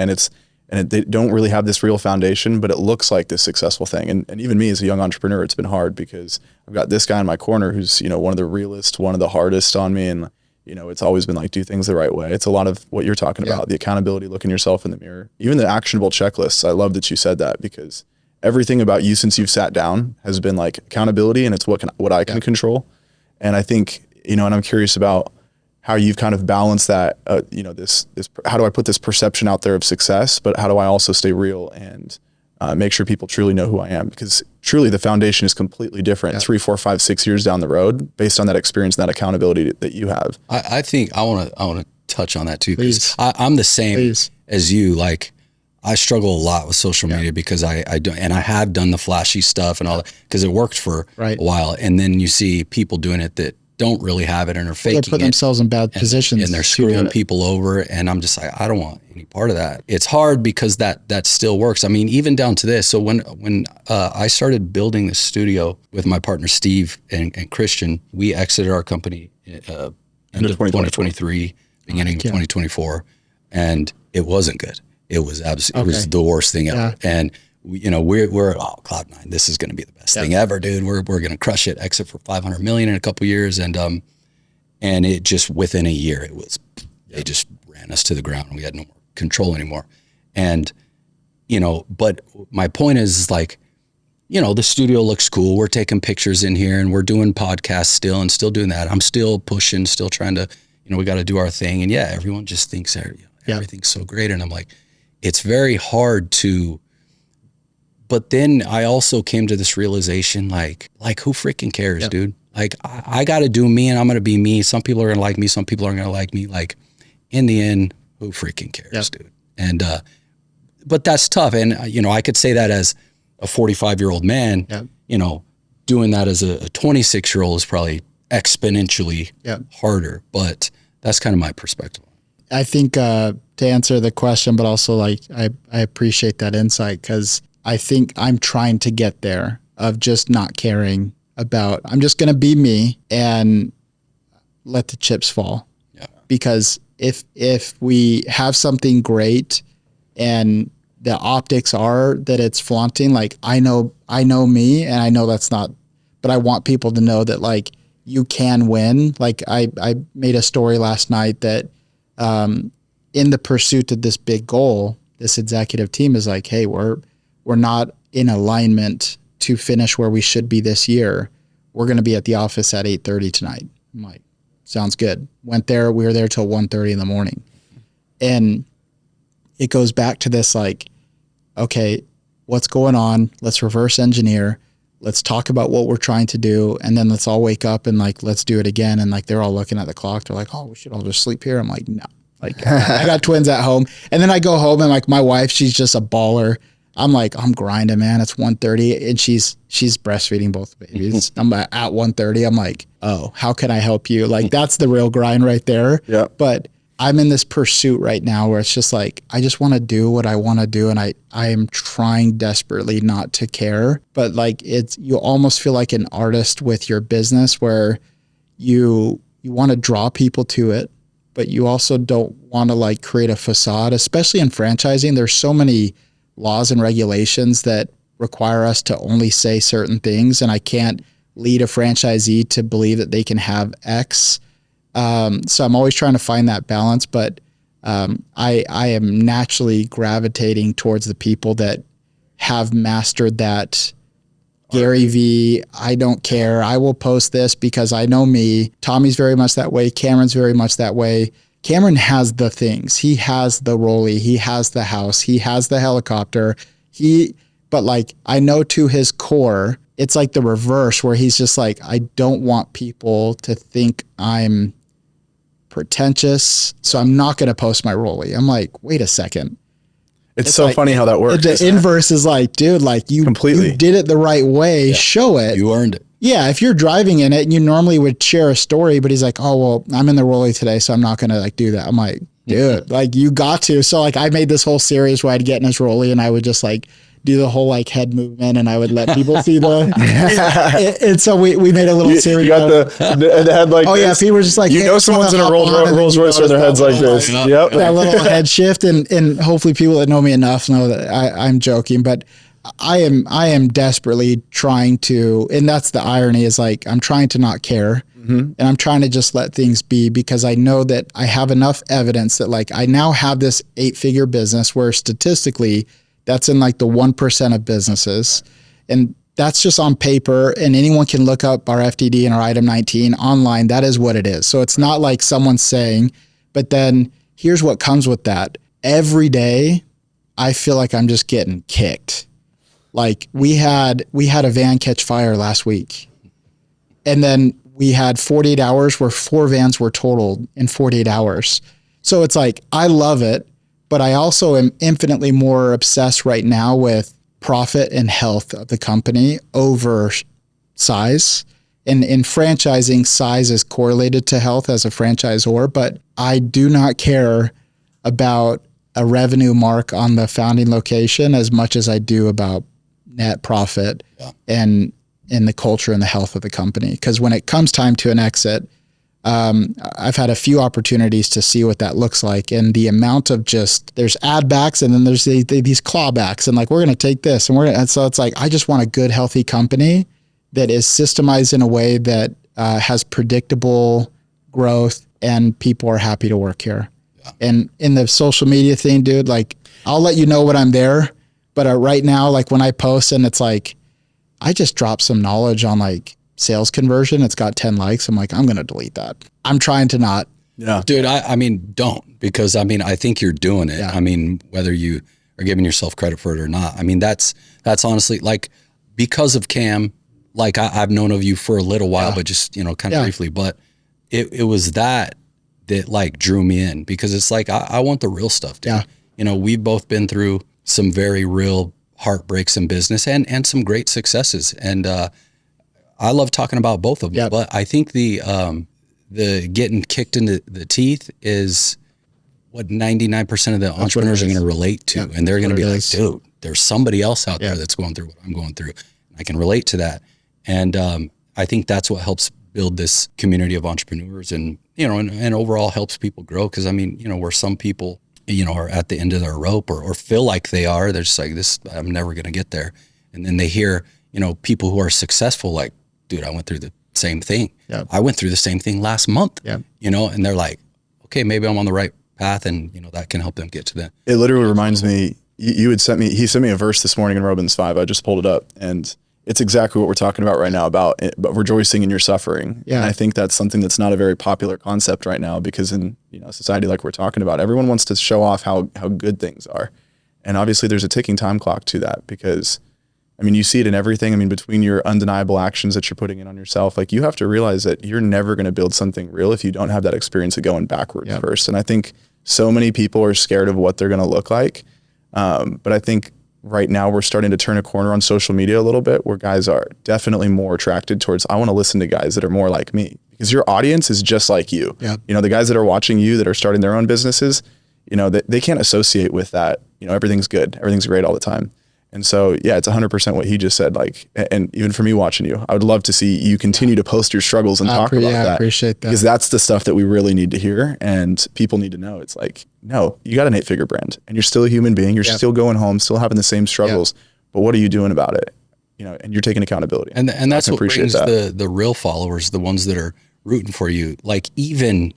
And they don't really have this real foundation, but it looks like this successful thing. And even me as a young entrepreneur, it's been hard because I've got this guy in my corner who's, one of the realest, one of the hardest on me. And, it's always been like, do things the right way. It's a lot of what you're talking about, the accountability, looking yourself in the mirror, even the actionable checklists. I love that you said that, because everything about you since you've sat down has been like accountability, and it's what I can control. And I think, and I'm curious about how you've kind of balanced that, this, how do I put this perception out there of success, but how do I also stay real and make sure people truly know who I am? Because truly the foundation is completely different 3, 4, 5, 6 years down the road based on that experience and that accountability that you have. I think I want to touch on that too, because I'm the same as you. Like, I struggle a lot with social media because I do, and I have done the flashy stuff and all that because it worked for a while. And then you see people doing it that don't really have it and are faking They put it. themselves in bad positions. And they're screwing people over. And I'm just like, I don't want any part of that. It's hard because that still works. I mean, even down to this. So when I started building this studio with my partner, Steve and Christian, we exited our company end of 2023, beginning of 2024. And it wasn't good. It was absolutely, it was the worst thing ever. And we're Cloud9. This is going to be the best thing ever, dude. We're going to crush it. Exit for $500 million in a couple of years. And it just within a year, they just ran us to the ground. We had no more control anymore. And, but my point is like, the studio looks cool. We're taking pictures in here and we're doing podcasts still and still doing that. I'm still pushing, still trying to, we got to do our thing. And everyone just thinks everything's so great. And I'm like, it's very hard to, but then I also came to this realization, like who freaking cares, dude? Like I got to do me and I'm going to be me. Some people are going to like me. Some people aren't going to like me. Like in the end, who freaking cares, dude? And, but that's tough. And, I could say that as a 45-year-old man, doing that as a 26-year-old is probably exponentially harder, but that's kind of my perspective. I think to answer the question, but also like I appreciate that insight because I think I'm trying to get there of just not caring about, I'm just going to be me and let the chips fall. Yeah. Because if we have something great and the optics are that it's flaunting, like I know me and I know that's not, but I want people to know that like you can win. Like I made a story last night that in the pursuit of this big goal, this executive team is like, hey, we're not in alignment to finish where we should be this year. We're going to be at the office at 8:30 tonight. I'm like, sounds good. Went there. We were there till 1:30 in the morning. And it goes back to this, like, okay, what's going on? Let's reverse engineer. Let's talk about what we're trying to do. And then let's all wake up and like, let's do it again. And like, they're all looking at the clock. They're like, oh, we should all just sleep here. I'm like, no, like I got twins at home. And then I go home and like my wife, she's just a baller. I'm like, I'm grinding, man. It's 1:30 and she's breastfeeding both babies. I'm at 1:30. I'm like, oh, how can I help you? Like, that's the real grind right there. Yeah. But I'm in this pursuit right now where it's just like, I just want to do what I want to do. And I am trying desperately not to care, but like you almost feel like an artist with your business where you want to draw people to it, but you also don't want to like create a facade, especially in franchising. There's so many laws and regulations that require us to only say certain things. And I can't lead a franchisee to believe that they can have X. So I'm always trying to find that balance, but I am naturally gravitating towards the people that have mastered that. Gary V, I don't care. I will post this because I know me. Tommy's very much that way. Cameron's very much that way. Cameron has the things. He has the rollie. He has the house. He has the helicopter. But like, I know to his core, it's like the reverse where he's just like, I don't want people to think I'm pretentious, so I'm not going to post my rollie. I'm like, wait a second. It's so like, funny how that works. The inverse is like, dude, like you did it the right way. Yeah. Show it. You earned it. Yeah. If you're driving in it and you normally would share a story, but he's like, oh, well, I'm in the rollie today, so I'm not going to like do that. I'm like, dude, like you got to. So like I made this whole series where I'd get in his rollie and I would just like do the whole like head movement and I would let people see the and so we made a little series. You got the head like this. People were just like, someone's in a Rolls Royce with their heads like this. Yep. That little head shift and hopefully people that know me enough know that I'm joking, but I am desperately trying to, and that's the irony is like, I'm trying to not care. Mm-hmm. And I'm trying to just let things be because I know that I have enough evidence that like I now have this 8-figure business where statistically that's in like the 1% of businesses. And that's just on paper and anyone can look up our FDD and our item 19 online. That is what it is. So it's not like someone's saying, but then here's what comes with that. Every day I feel like I'm just getting kicked. Like we had a van catch fire last week. And then we had 48 hours where 4 vans were totaled in 48 hours. So it's like, I love it. But I also am infinitely more obsessed right now with profit and health of the company over size. And in franchising, size is correlated to health as a franchisor, but I do not care about a revenue mark on the founding location as much as I do about net profit and the culture and the health of the company. Because when it comes time to an exit, I've had a few opportunities to see what that looks like, and the amount of there's add backs and then there's these clawbacks, and like, we're going to take this and so it's like, I just want a good, healthy company that is systemized in a way that has predictable growth and people are happy to work here. Yeah. And in the social media thing, dude, like, I'll let you know when I'm there, but right now, like, when I post and it's like, I just dropped some knowledge on like sales conversion, it's got 10 likes. I'm like, I'm going to delete that. I'm trying to not. Yeah. Dude, I mean, don't, because I mean, I think you're doing it. Yeah. I mean, whether you are giving yourself credit for it or not, I mean, that's honestly, like, because of Cam, like I've known of you for a little while, but just, kind of briefly, but it was that like drew me in, because it's like, I want the real stuff, dude. Yeah. We've both been through some very real heartbreaks in business and some great successes. And, I love talking about both of them, but I think the getting kicked in the teeth is what 99% of the entrepreneurs are going to relate to. And they're going to be like, dude, there's somebody else out there that's going through what I'm going through. I can relate to that. And I think that's what helps build this community of entrepreneurs and, and overall helps people grow. Cause I mean, where some people, are at the end of their rope or feel like they are, they're just like, I'm never going to get there. And then they hear, people who are successful, like, dude, I went through the same thing. Yep. I went through the same thing last month, and they're like, okay, maybe I'm on the right path, and that can help them get to that. It literally reminds me, he sent me a verse this morning in Romans 5. I just pulled it up, and it's exactly what we're talking about right now about rejoicing in your suffering. Yeah. And I think that's something that's not a very popular concept right now, because in society like we're talking about, everyone wants to show off how good things are. And obviously there's a ticking time clock to that, because I mean, you see it in everything. I mean, between your undeniable actions that you're putting in on yourself, like, you have to realize that you're never going to build something real if you don't have that experience of going backwards first. And I think so many people are scared of what they're going to look like. But I think right now we're starting to turn a corner on social media a little bit, where guys are definitely more attracted towards, I want to listen to guys that are more like me, because your audience is just like you. Yep. The guys that are watching you, that are starting their own businesses, they can't associate with that. Everything's good, everything's great all the time. And so, it's 100% what he just said. Like, and even for me watching you, I would love to see you continue to post your struggles and talk about that. I appreciate that. Because that's the stuff that we really need to hear, and people need to know. It's like, no, you got an 8-figure brand and you're still a human being. You're still going home, still having the same struggles, but what are you doing about it? And you're taking accountability. And that's what brings the real followers, the ones that are rooting for you. Like, even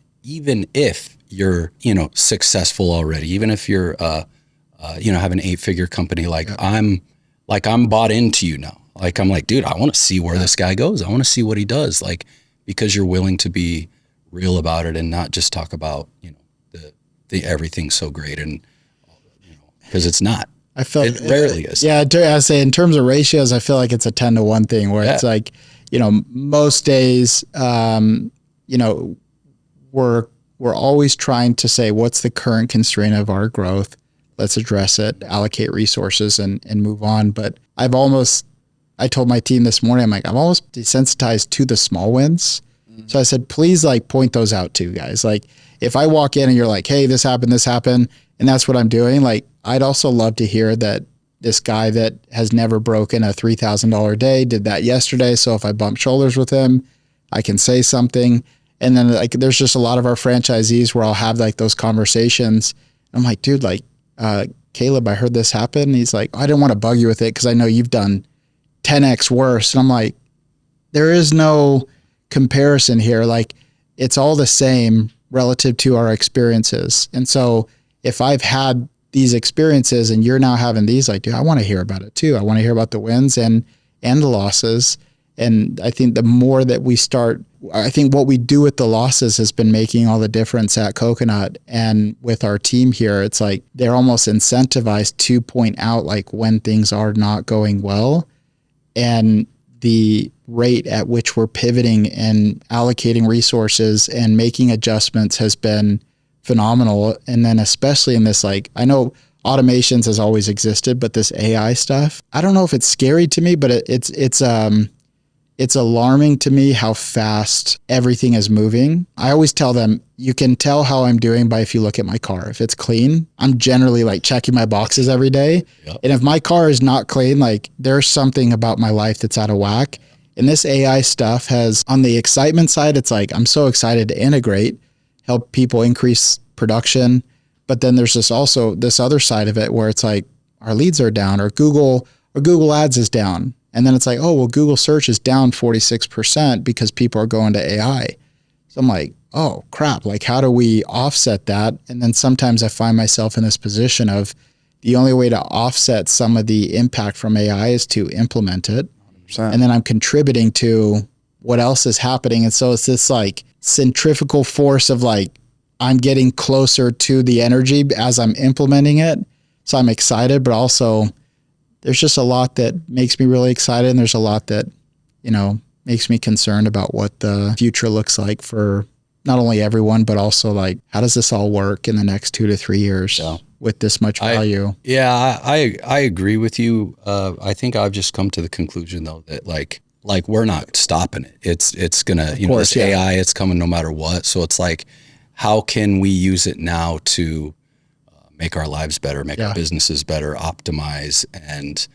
if you're, successful already, even if you're, have an 8-figure company, I'm bought into you now. Like, I'm like, dude, I want to see where this guy goes. I want to see what he does. Like, because you're willing to be real about it and not just talk about, the everything's so great, and, because it's not. I feel it rarely is. Yeah. I say in terms of ratios, I feel like it's a 10-to-1 thing where it's like, most days, we're always trying to say, what's the current constraint of our growth? Let's address it, allocate resources, and move on. But I told my team this morning, I'm like, I'm almost desensitized to the small wins. Mm-hmm. So I said, please, like, point those out too, guys. Like, if I walk in and you're like, hey, this happened, and that's what I'm doing, like, I'd also love to hear that this guy that has never broken a $3,000 day did that yesterday. So if I bump shoulders with him, I can say something. And then, like, there's just a lot of our franchisees where I'll have like those conversations. I'm like, dude, like, Caleb, I heard this happen. And he's like, I didn't want to bug you with it because I know you've done 10x worse. And I'm like, there is no comparison here. Like, it's all the same relative to our experiences. And so if I've had these experiences and you're now having these, like, dude, I want to hear about it too. I want to hear about the wins and the losses. And I think the more that we start, I think what we do with the losses has been making all the difference at Cocunut. And with our team here, it's like they're almost incentivized to point out, like, when things are not going well, and the rate at which we're pivoting and allocating resources and making adjustments has been phenomenal. And then especially in this, like, I know automations has always existed, but this AI stuff, I don't know if it's scary to me, but it's alarming to me how fast everything is moving. I always tell them, you can tell how I'm doing by if you look at my car. If it's clean, I'm generally like checking my boxes every day. Yep. And if my car is not clean, like there's something about my life that's out of whack. And this AI stuff has, on the excitement side, it's like, I'm so excited to integrate, help people increase production. But then there's this also this other side of it where it's like our leads are down, or Google Ads is down. And then it's like, oh, well, Google search is down 46% because people are going to AI. So I'm like, oh crap, like how do we offset that? And then sometimes I find myself in this position of the only way to offset some of the impact from AI is to implement it. 100%. And then I'm contributing to what else is happening. And so it's this like centrifugal force of like, I'm getting closer to the energy as I'm implementing it. So I'm excited, but also there's just a lot that makes me really excited. And there's a lot that, makes me concerned about what the future looks like for not only everyone, but also like, how does this all work in the next 2 to 3 years with this much value? I agree with you. I think I've just come to the conclusion though, that like we're not stopping it. It's gonna, this AI, it's coming no matter what. So it's like, how can we use it now to make our lives better, make our businesses better, optimize, and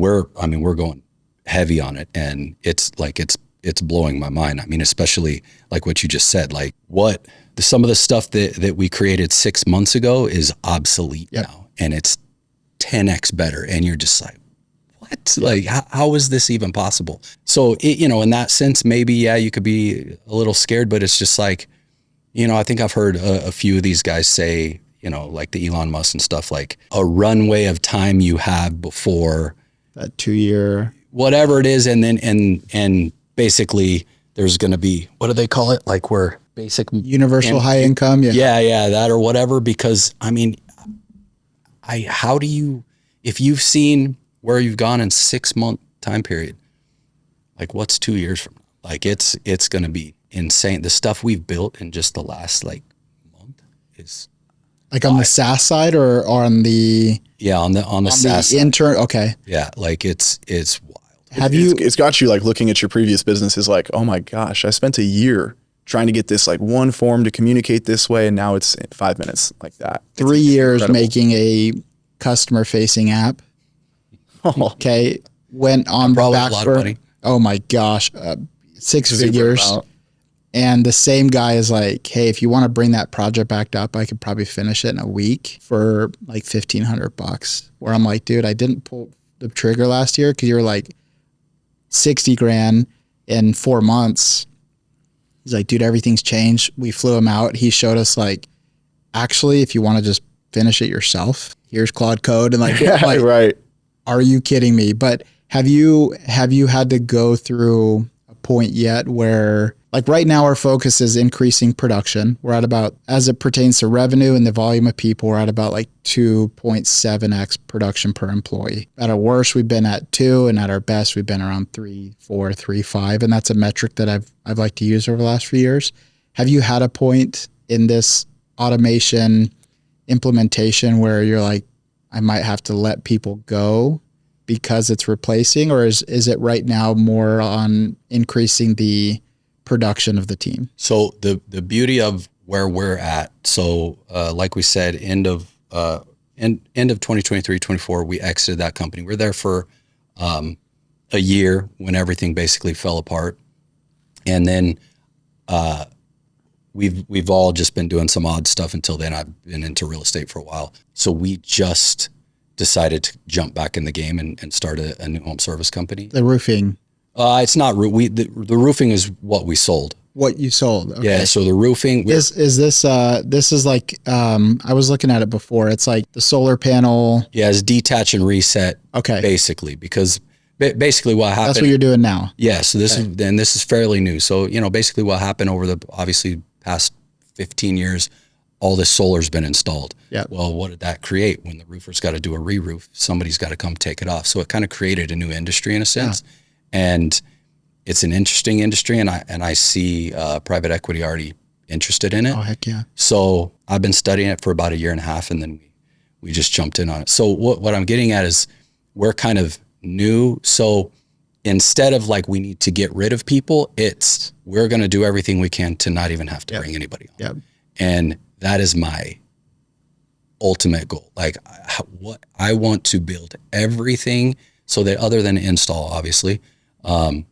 we're going heavy on it, and it's blowing my mind. I mean, especially like what you just said, like some of the stuff that we created 6 months ago is obsolete now, and it's 10x better, and you're just like, what? Like, how is this even possible? So in that sense, maybe you could be a little scared, but it's just like, I think I've heard a few of these guys say, like the Elon Musk and stuff, like a runway of time you have before that 2-year, whatever it is. And then, and basically there's going to be, what do they call it? Like we're basic universal high income. Yeah. That or whatever, because I mean, how do you, if you've seen where you've gone in 6 month time period, like what's 2 years from now? Like it's going to be insane. The stuff we've built in just the last like month is like on the SaaS side or on the on the SaaS side. Okay. Yeah, like it's wild. It's got you like looking at your previous businesses like, oh my gosh, I spent a year trying to get this like one form to communicate this way, and now it's 5 minutes like that. 3 years incredible. Making a customer facing app. Okay, went on the back burner. Oh my gosh, 6 figures. And the same guy is like, hey, if you want to bring that project back up, I could probably finish it in a week for like $1,500. Where I'm like, dude, I didn't pull the trigger last year because you were like 60 grand in 4 months. He's like, dude, everything's changed. We flew him out. He showed us like, actually, if you want to just finish it yourself, here's Claude Code. And like, right. Are you kidding me? But have you had to go through a point yet where, like right now, our focus is increasing production. We're at about, as it pertains to revenue and the volume of people, we're at about like 2.7x production per employee. At our worst, we've been at 2, and at our best, we've been around 3.4, 3.5, and that's a metric that I've liked to use over the last few years. Have you had a point in this automation implementation where you're like, I might have to let people go because it's replacing, or is it right now more on increasing the production of the team? So the beauty of where we're at, so like we said, end of 2023, 24, we exited that company. We're there for a year when everything basically fell apart, and then we've all just been doing some odd stuff until then. I've been into real estate for a while, so we just decided to jump back in the game and start a new home service company. The roofing. It's not the roofing is what we sold. What you sold. Okay. Yeah. So the roofing is this is like, I was looking at it before. It's like the solar panel. Yeah. It's detach and reset. Okay. Basically, because basically what happened. That's what you're doing now. Yeah. So this is fairly new. So, basically what happened over the obviously past 15 years, all this solar's been installed. Yeah. Well, what did that create? When the roofer's got to do a re-roof, somebody's got to come take it off. So it kind of created a new industry in a sense. Yeah. And it's an interesting industry, and I see private equity already interested in it. Oh, heck yeah. So I've been studying it for about a year and a half, and then we just jumped in on it. So what I'm getting at is we're kind of new. So instead of like, we need to get rid of people, it's, we're going to do everything we can to not even have to bring anybody on. Yep. And that is my ultimate goal. Like, what I want to build everything so that, other than install, obviously, to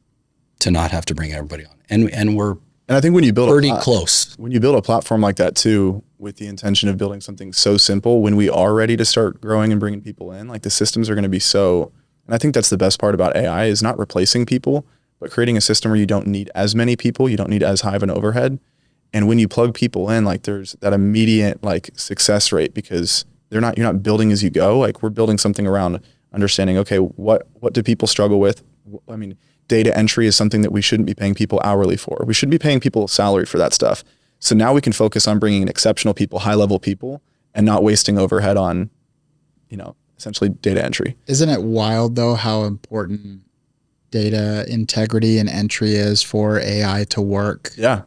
not have to bring everybody on. And we're, and I think when you build pretty close. When you build a platform like that too, with the intention of building something so simple, when we are ready to start growing and bringing people in, like the systems are going to be so, and I think that's the best part about AI, is not replacing people, but creating a system where you don't need as many people, you don't need as high of an overhead. And when you plug people in, like there's that immediate like success rate, because you're not building as you go. Like we're building something around understanding, okay, what do people struggle with? I mean, data entry is something that we shouldn't be paying people hourly for. We should be paying people salary for that stuff. So now we can focus on bringing in exceptional people, high level people, and not wasting overhead on, essentially data entry. Isn't it wild though how important data integrity and entry is for AI to work? Yeah.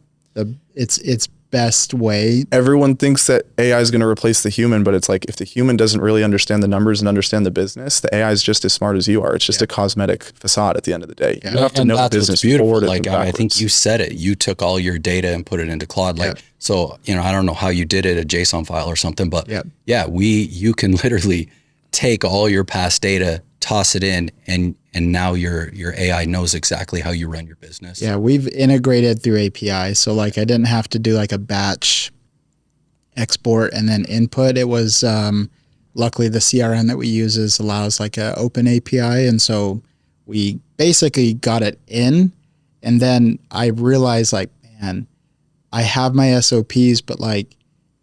Its best way. Everyone thinks that AI is going to replace the human, but it's like, if the human doesn't really understand the numbers and understand the business, the AI is just as smart as you are. It's just a cosmetic facade at the end of the day. You don't have to know the business forward and like, I think you said it. You took all your data and put it into Claude. Like, so, I don't know how you did it, a JSON file or something, but you can literally take all your past data, toss it in, and now your AI knows exactly how you run your business. Yeah, we've integrated through API. So like I didn't have to do like a batch export and then input. It was luckily the CRM that we use allows like an open API. And so we basically got it in. And then I realized like, man, I have my SOPs, but like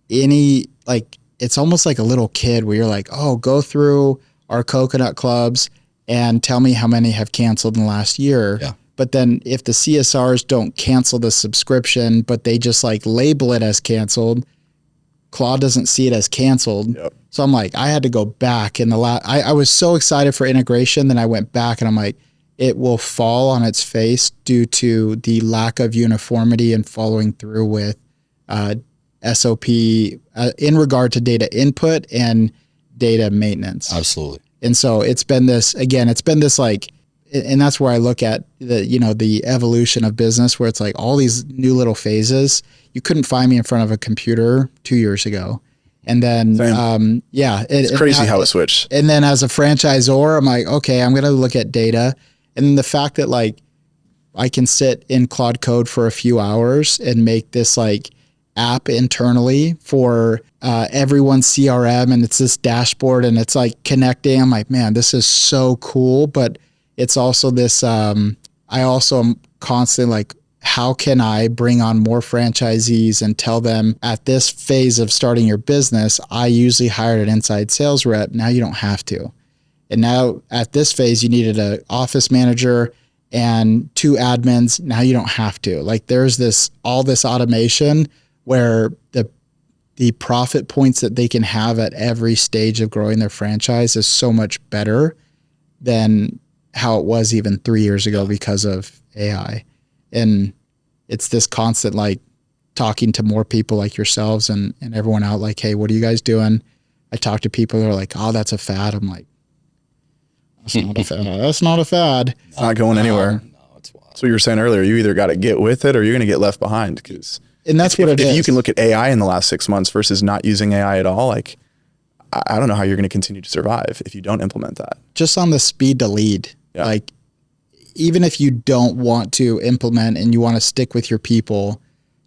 it's almost like a little kid where you're like, oh, go through our Cocunut clubs and tell me how many have canceled in the last year. Yeah. But then if the CSRs don't cancel the subscription, but they just like label it as canceled, Claude doesn't see it as canceled. Yep. So I'm like, I had to go back in I was so excited for integration. Then I went back and I'm like, it will fall on its face due to the lack of uniformity and following through with SOP in regard to data input and data maintenance. Absolutely. And so it's been this like, and that's where I look at the evolution of business, where it's like all these new little phases. You couldn't find me in front of a computer 2 years ago. And then, it's crazy how it switched. And then as a franchisor, I'm like, okay, I'm going to look at data. And then the fact that like I can sit in Claude Code for a few hours and make this like app internally for everyone's CRM, and it's this dashboard and it's like connecting. I'm like, man, this is so cool. But it's also this, I also am constantly like, how can I bring on more franchisees and tell them at this phase of starting your business, I usually hired an inside sales rep. Now you don't have to. And now at this phase, you needed an office manager and 2 admins. Now you don't have to. Like there's all this automation where the profit points that they can have at every stage of growing their franchise is so much better than how it was even 3 years ago because of AI. And it's this constant, like talking to more people like yourselves and everyone out like, hey, what are you guys doing? I talk to people that are like, oh, that's a fad. I'm like, that's not a fad. That's not a fad. It's not going anywhere. No, it's wild. So you were saying earlier, you either got to get with it or you're going to get left behind. And that's what it is. If you can look at AI in the last 6 months versus not using AI at all, like I don't know how you're going to continue to survive if you don't implement that. Just on the speed to lead, like even if you don't want to implement and you want to stick with your people,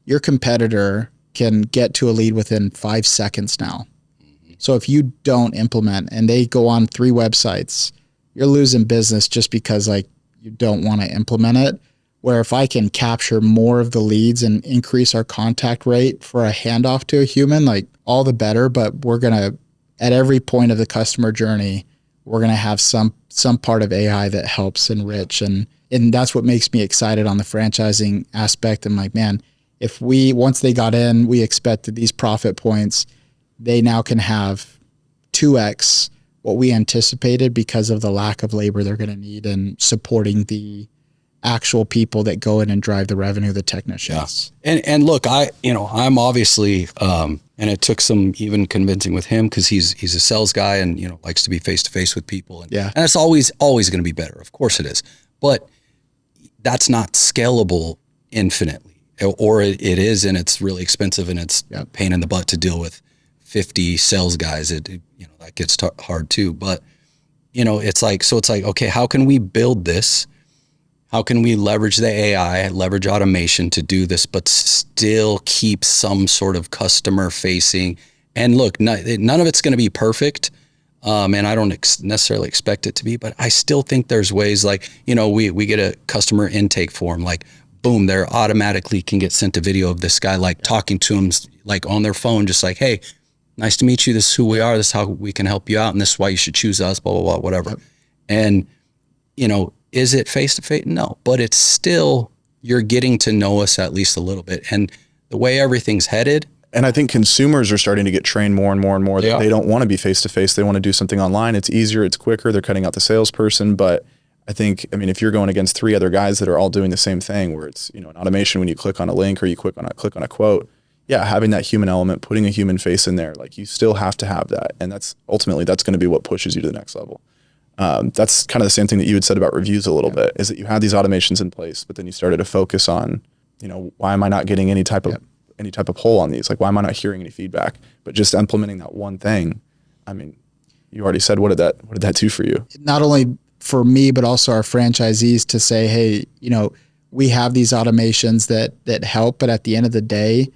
your competitor can get to a lead within 5 seconds now. Mm-hmm. So if you don't implement and they go on 3 websites, you're losing business just because like you don't want to implement it. Where if I can capture more of the leads and increase our contact rate for a handoff to a human, like all the better. But we're going to, at every point of the customer journey, we're going to have some part of AI that helps enrich. And that's what makes me excited on the franchising aspect. I'm like, man, if once they got in, we expected these profit points, they now can have 2x what we anticipated because of the lack of labor they're going to need and supporting the actual people that go in and drive the revenue, the technicians. Yeah. And look, I'm obviously, and it took some even convincing with him because he's a sales guy and, likes to be face to face with people. And, and it's always going to be better. Of course it is. but that's not scalable infinitely, or it is, and it's really expensive, and it's a pain in the butt to deal with 50 sales guys. That gets hard too. But it's like, okay, how can we build this? How can we leverage the AI, leverage automation to do this, but still keep some sort of customer facing? And look, none of it's going to be perfect. And I don't necessarily expect it to be, but I still think there's ways, like, we get a customer intake form, like, boom, they're automatically can get sent a video of this guy, like talking to them, like on their phone, just like, hey, nice to meet you. This is who we are. This is how we can help you out. And this is why you should choose us, blah, blah, blah, whatever. Yep. And, is it face-to-face? No, but it's still, you're getting to know us at least a little bit. And the way everything's headed. And I think consumers are starting to get trained more and more and more that they don't want to be face-to-face. They want to do something online. It's easier. It's quicker. They're cutting out the salesperson. But I think, if you're going against 3 other guys that are all doing the same thing, where it's, an automation, when you click on a link or you click on a quote, having that human element, putting a human face in there, like, you still have to have that. And that's ultimately going to be what pushes you to the next level. That's kind of the same thing that you had said about reviews a little bit, is that you had these automations in place, but then you started to focus on, why am I not getting any type of pull on these? Like, why am I not hearing any feedback? But just implementing that one thing, you already said, what did that do for you? Not only for me, but also our franchisees, to say, hey, we have these automations that help, but at the end of the day,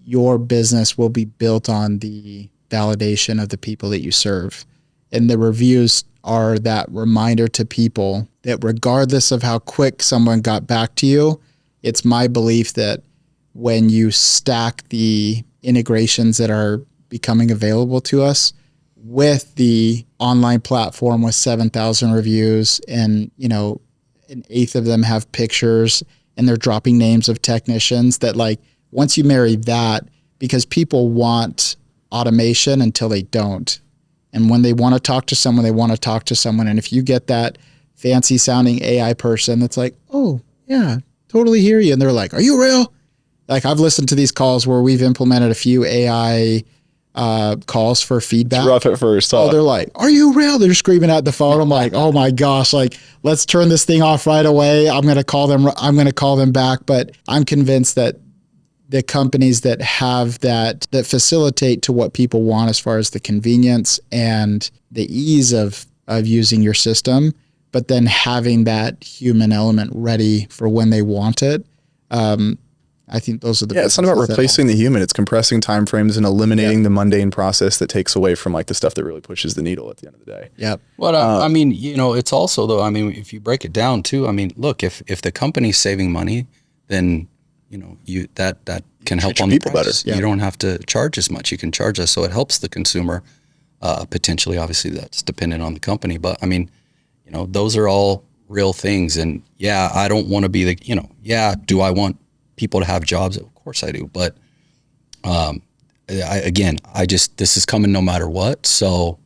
your business will be built on the validation of the people that you serve. And the reviews are that reminder to people that regardless of how quick someone got back to you, it's my belief that when you stack the integrations that are becoming available to us with the online platform with 7,000 reviews, and, an eighth of them have pictures and they're dropping names of technicians, that, like, once you marry that, because people want automation until they don't. And when they want to talk to someone, they want to talk to someone. And if you get that fancy sounding AI person that's like, oh yeah, totally hear you. And they're like, are you real? Like, I've listened to these calls where we've implemented a few AI calls for feedback. It's rough at first. Oh, they're like, are you real? They're screaming at the phone. I'm like, oh my gosh, like, let's turn this thing off right away. I'm going to call them back. But I'm convinced that the companies that have that facilitate to what people want as far as the convenience and the ease of using your system, but then having that human element ready for when they want it. I think those are the it's not about replacing the human. It's compressing timeframes and eliminating the mundane process that takes away from, like, the stuff that really pushes the needle at the end of the day. Yep. Well, it's also, though, if you break it down too, look, if the company's saving money, then that can help on the people price. better. You don't have to charge as much. You can charge us, so it helps the consumer. Potentially, obviously, that's dependent on the company, but those are all real things. And I don't want to be do I want people to have jobs? Of course I do, but this is coming no matter what. So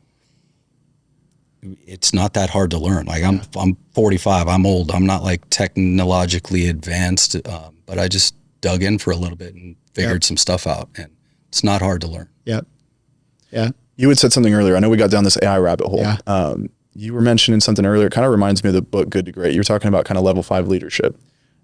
it's not that hard to learn. Like, I'm 45, I'm old. I'm not, like, technologically advanced, but I just dug in for a little bit and figured some stuff out, and it's not hard to learn. Yep. Yeah. You had said something earlier. I know we got down this AI rabbit hole. Yeah. You were mentioning something earlier. It kind of reminds me of the book Good to Great. You were talking about kind of level 5 leadership.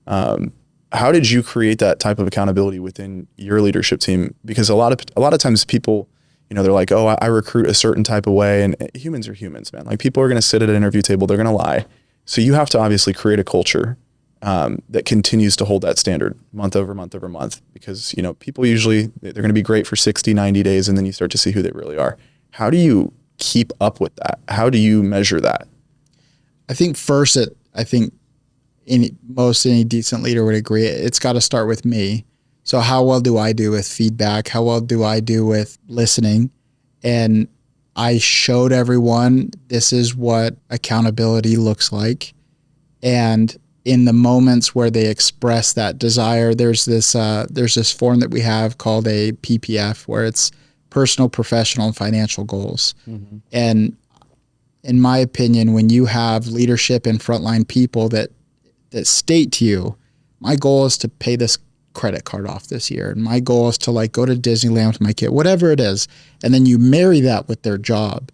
How did you create that type of accountability within your leadership team? Because a lot of times people, they're like, oh, I recruit a certain type of way, and humans are humans, man. Like, people are going to sit at an interview table, they're going to lie. So you have to obviously create a culture that continues to hold that standard month over month over month, because, people usually, they're going to be great for 60, 90 days, and then you start to see who they really are. How do you keep up with that? How do you measure that? I think first, any decent leader would agree, it's got to start with me. So how well do I do with feedback? How well do I do with listening? And I showed everyone this is what accountability looks like. And in the moments where they express that desire, there's this form that we have called a PPF, where it's personal, professional, and financial goals. Mm-hmm. And in my opinion, when you have leadership and frontline people that state to you, my goal is to pay this credit card off this year, and my goal is to, like, go to Disneyland with my kid, whatever it is, and then you marry that with their job,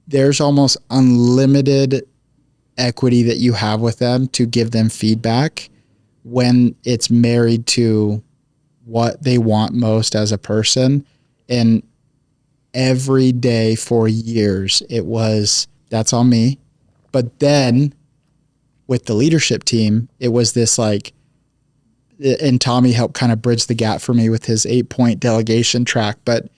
there's almost unlimited equity that you have with them to give them feedback when it's married to what they want most as a person. And every day for years, it was, that's on me. But then with the leadership team, it was this like, and Tommy helped kind of bridge the gap for me with his 8-point delegation track. But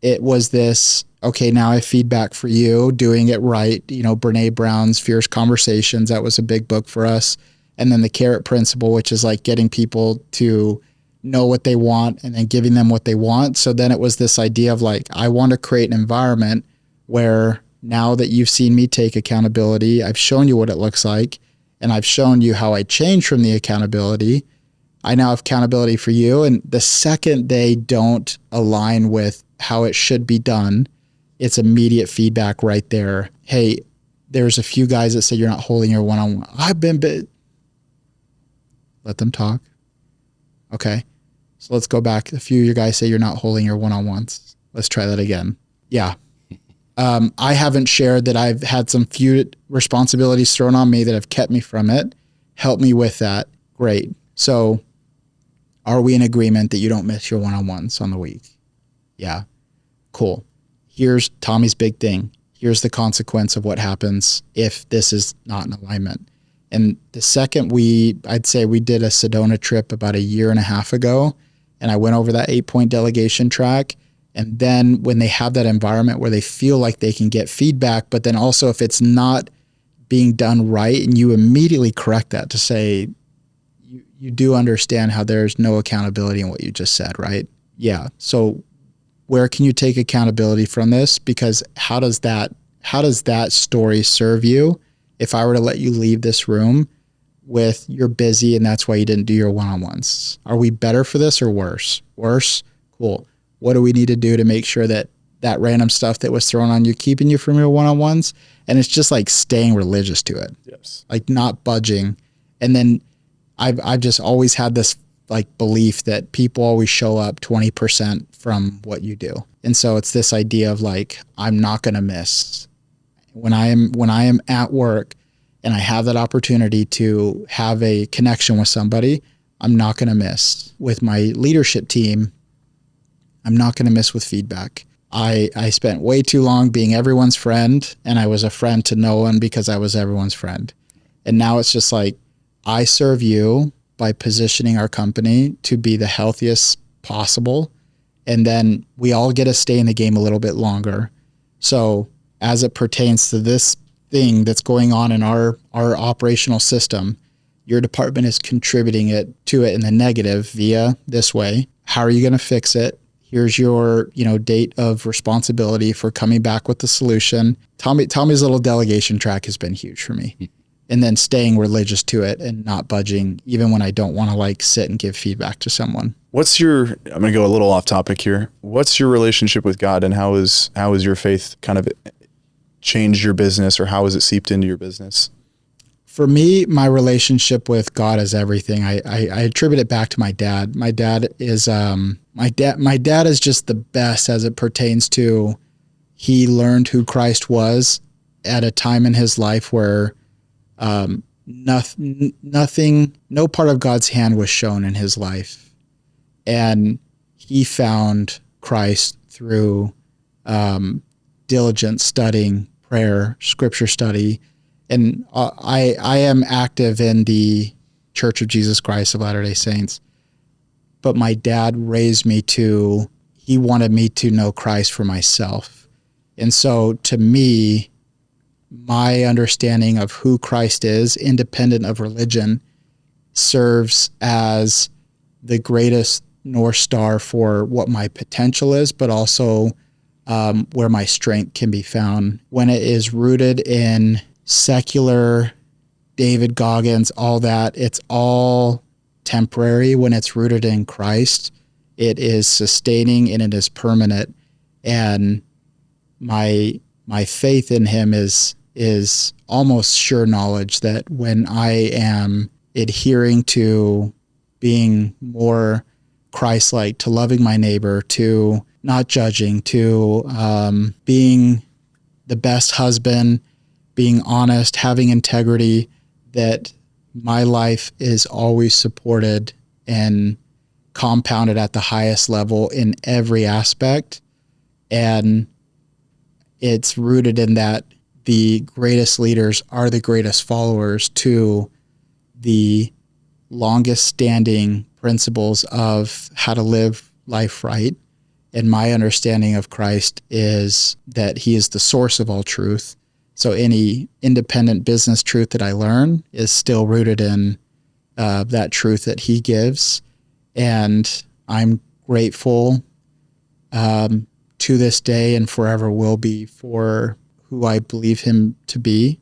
it was this, okay, now I have feedback for you, doing it right. You know, Brene Brown's Fierce Conversations, that was a big book for us. And then the carrot principle, which is like getting people to know what they want and then giving them what they want. So then it was this idea of like, I want to create an environment where now that you've seen me take accountability, I've shown you what it looks like, and I've shown you how I change from the accountability. I now have accountability for you. And the second they don't align with how it should be done, it's immediate feedback right there. Hey, there's a few guys that say you're not holding your one-on-one. Let them talk. Okay. So let's go back. A few of you guys say you're not holding your one-on-ones. Let's try that again. Yeah. I haven't shared that I've had some few responsibilities thrown on me that have kept me from it. Help me with that. Great. So are we in agreement that you don't miss your one-on-ones on the week? Yeah. Cool. Here's Tommy's big thing. Here's the consequence of what happens if this is not in alignment. And the second I'd say we did a Sedona trip about a year and a half ago, and I went over that 8-point delegation track. And then when they have that environment where they feel like they can get feedback, but then also if it's not being done right, and you immediately correct that to say, you do understand how there's no accountability in what you just said, right? Yeah. So where can you take accountability from this? Because how does that story serve you if I were to let you leave this room with you're busy and that's why you didn't do your one-on-ones? Are we better for this or worse? Worse? Cool. What do we need to do to make sure that that random stuff that was thrown on you, keeping you from your one-on-ones? And it's just like staying religious to it. Yes. Like not budging. And then I've just always had this like belief that people always show up 20% from what you do. And so it's this idea of like, I'm not going to miss when I am at work and I have that opportunity to have a connection with somebody. I'm not going to miss with my leadership team. I'm not going to miss with feedback. I spent way too long being everyone's friend, and I was a friend to no one because I was everyone's friend. And now it's just like, I serve you by positioning our company to be the healthiest possible. And then we all get to stay in the game a little bit longer. So as it pertains to this thing that's going on in our operational system, your department is contributing to it in the negative via this way. How are you going to fix it? Here's your, date of responsibility for coming back with the solution. Tommy's little delegation track has been huge for me. And then staying religious to it and not budging, even when I don't want to like sit and give feedback to someone. I'm going to go a little off topic here. What's your relationship with God, and how is your faith kind of changed your business, or how has it seeped into your business? For me, my relationship with God is everything. I attribute it back to my dad. My dad is just the best as it pertains to, he learned who Christ was at a time in his life where nothing, no part of God's hand was shown in his life. And he found Christ through diligent studying, prayer, scripture study. And I am active in the Church of Jesus Christ of Latter-day Saints. But my dad raised me he wanted me to know Christ for myself. And so to me, my understanding of who Christ is, independent of religion, serves as the greatest North Star for what my potential is, but also where my strength can be found. When it is rooted in secular, David Goggins, all that, it's all temporary. When it's rooted in Christ, it is sustaining and it is permanent. And my faith in him is almost sure knowledge that when I am adhering to being more Christ-like, to loving my neighbor, to not judging, to being the best husband, being honest, having integrity, that my life is always supported and compounded at the highest level in every aspect. And it's rooted in that the greatest leaders are the greatest followers to the longest standing principles of how to live life right. And my understanding of Christ is that he is the source of all truth. So any independent business truth that I learn is still rooted in that truth that he gives. And I'm grateful to this day and forever will be for who I believe him to be.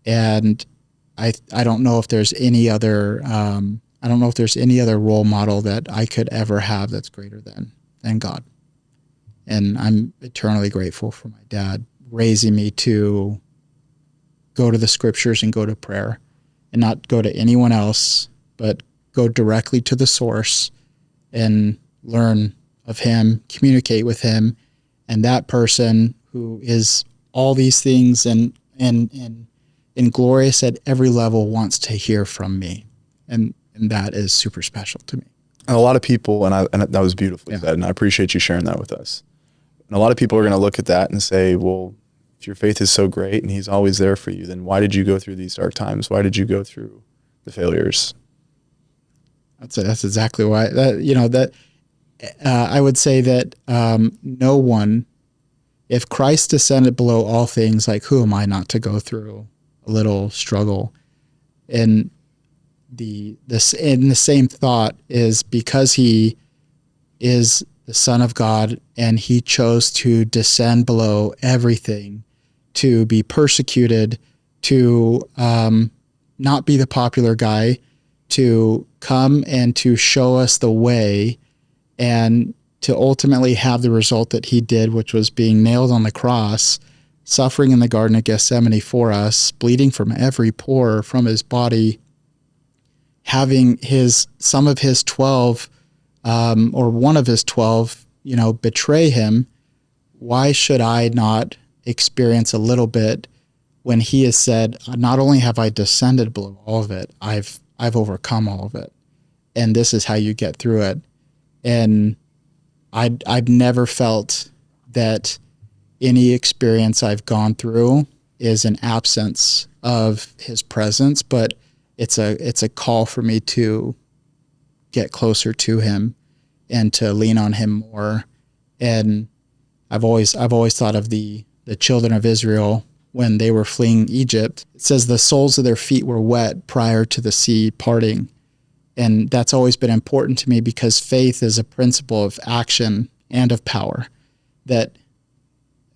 And I don't know if there's any other role model that I could ever have that's greater than God. And I'm eternally grateful for my dad raising me to go to the scriptures and go to prayer and not go to anyone else, but go directly to the source and learn of him, communicate with him. And that person who is all these things and glorious at every level wants to hear from me. And that is super special to me. And a lot of people, and that was beautifully said, and I appreciate you sharing that with us. And a lot of people are going to look at that and say, well, if your faith is so great and he's always there for you, then why did you go through these dark times? Why did you go through the failures? That's exactly why. I would say that no one, if Christ descended below all things, like who am I not to go through a little struggle? And the same thought is because he is the Son of God and he chose to descend below everything, to be persecuted, to not be the popular guy, to come and to show us the way, and to ultimately have the result that he did, which was being nailed on the cross, suffering in the Garden of Gethsemane for us, bleeding from every pore from his body, having some of his 12, or one of his 12, betray him. Why should I not experience a little bit when he has said, not only have I descended below all of it, I've overcome all of it. And this is how you get through it. And I've never felt that any experience I've gone through is an absence of his presence, but it's a call for me to get closer to him and to lean on him more. And I've always thought of the children of Israel when they were fleeing Egypt. It says the soles of their feet were wet prior to the sea parting. And that's always been important to me because faith is a principle of action and of power. That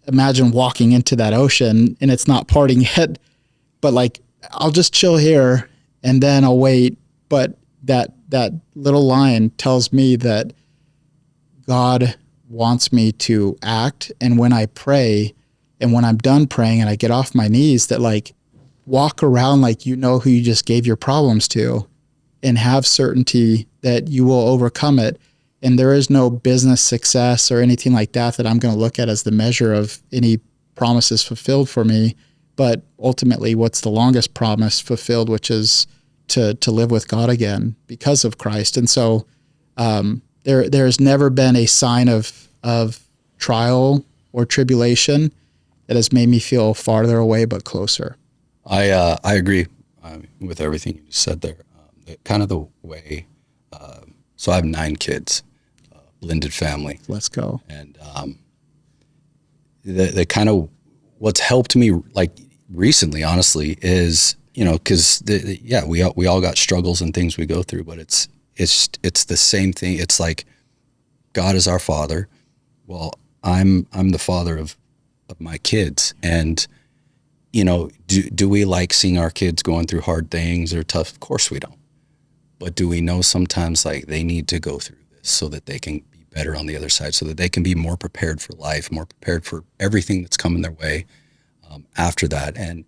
imagine walking into that ocean and it's not parting yet, but like, I'll just chill here and then I'll wait. But that little line tells me that God wants me to act. And when I pray and when I'm done praying and I get off my knees, that like walk around like you know who you just gave your problems to and have certainty that you will overcome it. And there is no business success or anything like that I'm going to look at as the measure of any promises fulfilled for me. But ultimately, what's the longest promise fulfilled, which is to live with God again because of Christ. And so there's never been a sign of trial or tribulation that has made me feel farther away but closer. I agree with everything you just said there. Kind of the way, so I have 9 kids, blended family. Let's go. And the kind of what's helped me like recently, honestly, is, because we all got struggles and things we go through, but it's the same thing. It's like God is our father. Well, I'm the father of my kids, and do we like seeing our kids going through hard things or tough? Of course we don't. But do we know sometimes like they need to go through this so that they can be better on the other side, so that they can be more prepared for life, more prepared for everything that's coming their way after that. And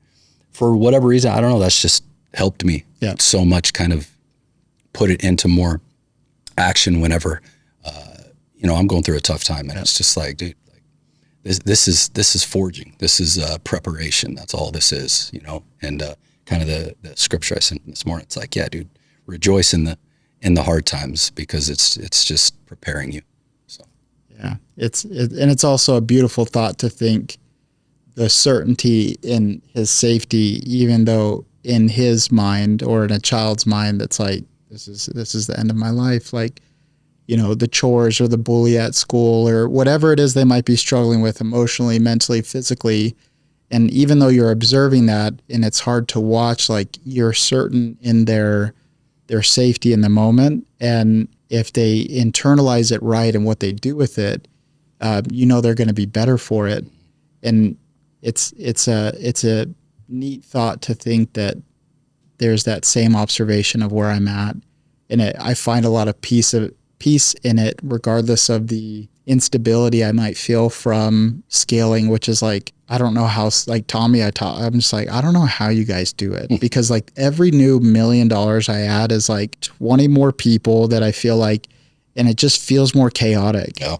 for whatever reason, I don't know, that's just helped me so much, kind of put it into more action whenever, I'm going through a tough time. And it's just like, dude, like this is forging. This is preparation. That's all this is, you know. And kind of the scripture I sent this morning. It's like, yeah, dude, rejoice in the hard times, because it's just preparing you. So yeah, and it's also a beautiful thought to think the certainty in his safety, even though in his mind or in a child's mind, that's like, this is the end of my life. Like, you know, the chores or the bully at school or whatever it is they might be struggling with emotionally, mentally, physically. And even though you're observing that and it's hard to watch, like, you're certain in their safety in the moment. And if they internalize it right and what they do with it, you know, they're going to be better for it. And it's a neat thought to think that there's that same observation of where I'm at. And I find a lot of peace in it, regardless of the instability I might feel from scaling, which is like, I don't know how, like Tommy, I'm just like, I don't know how you guys do it, because like every new $1 million I add is like 20 more people that I feel like, and it just feels more chaotic. Yeah.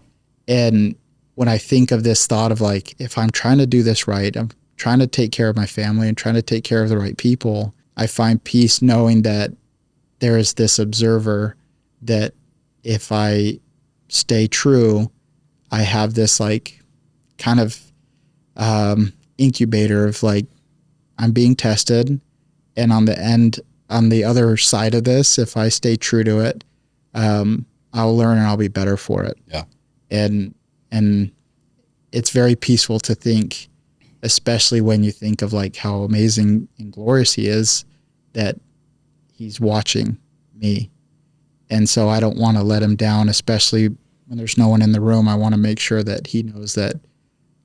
And when I think of this thought of like, if I'm trying to do this right, I'm trying to take care of my family and trying to take care of the right people, I find peace knowing that there is this observer that if I stay true, I have this like kind of incubator of like, I'm being tested, and on the other side of this, if I stay true to it, I'll learn and I'll be better for it. Yeah. And it's very peaceful to think, especially when you think of like how amazing and glorious he is, that he's watching me. And so I don't want to let him down, especially when there's no one in the room. I want to make sure that he knows that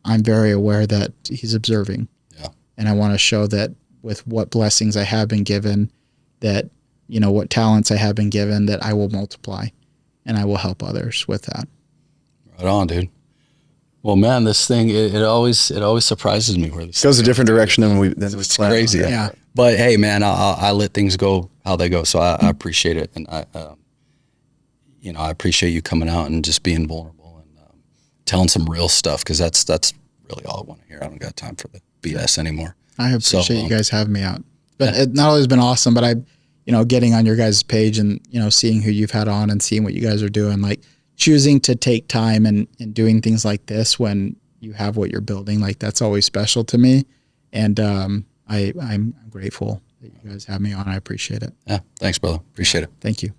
I'm very aware that he's observing. Yeah. And I want to show that with what blessings I have been given, that, you know, what talents I have been given, that I will multiply and I will help others with that. Right on, dude. Well, man, this thing, it always surprises me where this goes a different direction than we planned. It's crazy. Yeah. But hey, man, I let things go how they go. So I appreciate it. And I appreciate you coming out and just being vulnerable and telling some real stuff, because that's really all I want to hear. I don't got time for the BS anymore. I appreciate you guys having me out. But it not only has been awesome, but getting on your guys' page and, seeing who you've had on and seeing what you guys are doing, like choosing to take time and doing things like this when you have what you're building, like that's always special to me. And I'm grateful that you guys have me on. I appreciate it. Yeah. Thanks, brother. Appreciate it. Thank you.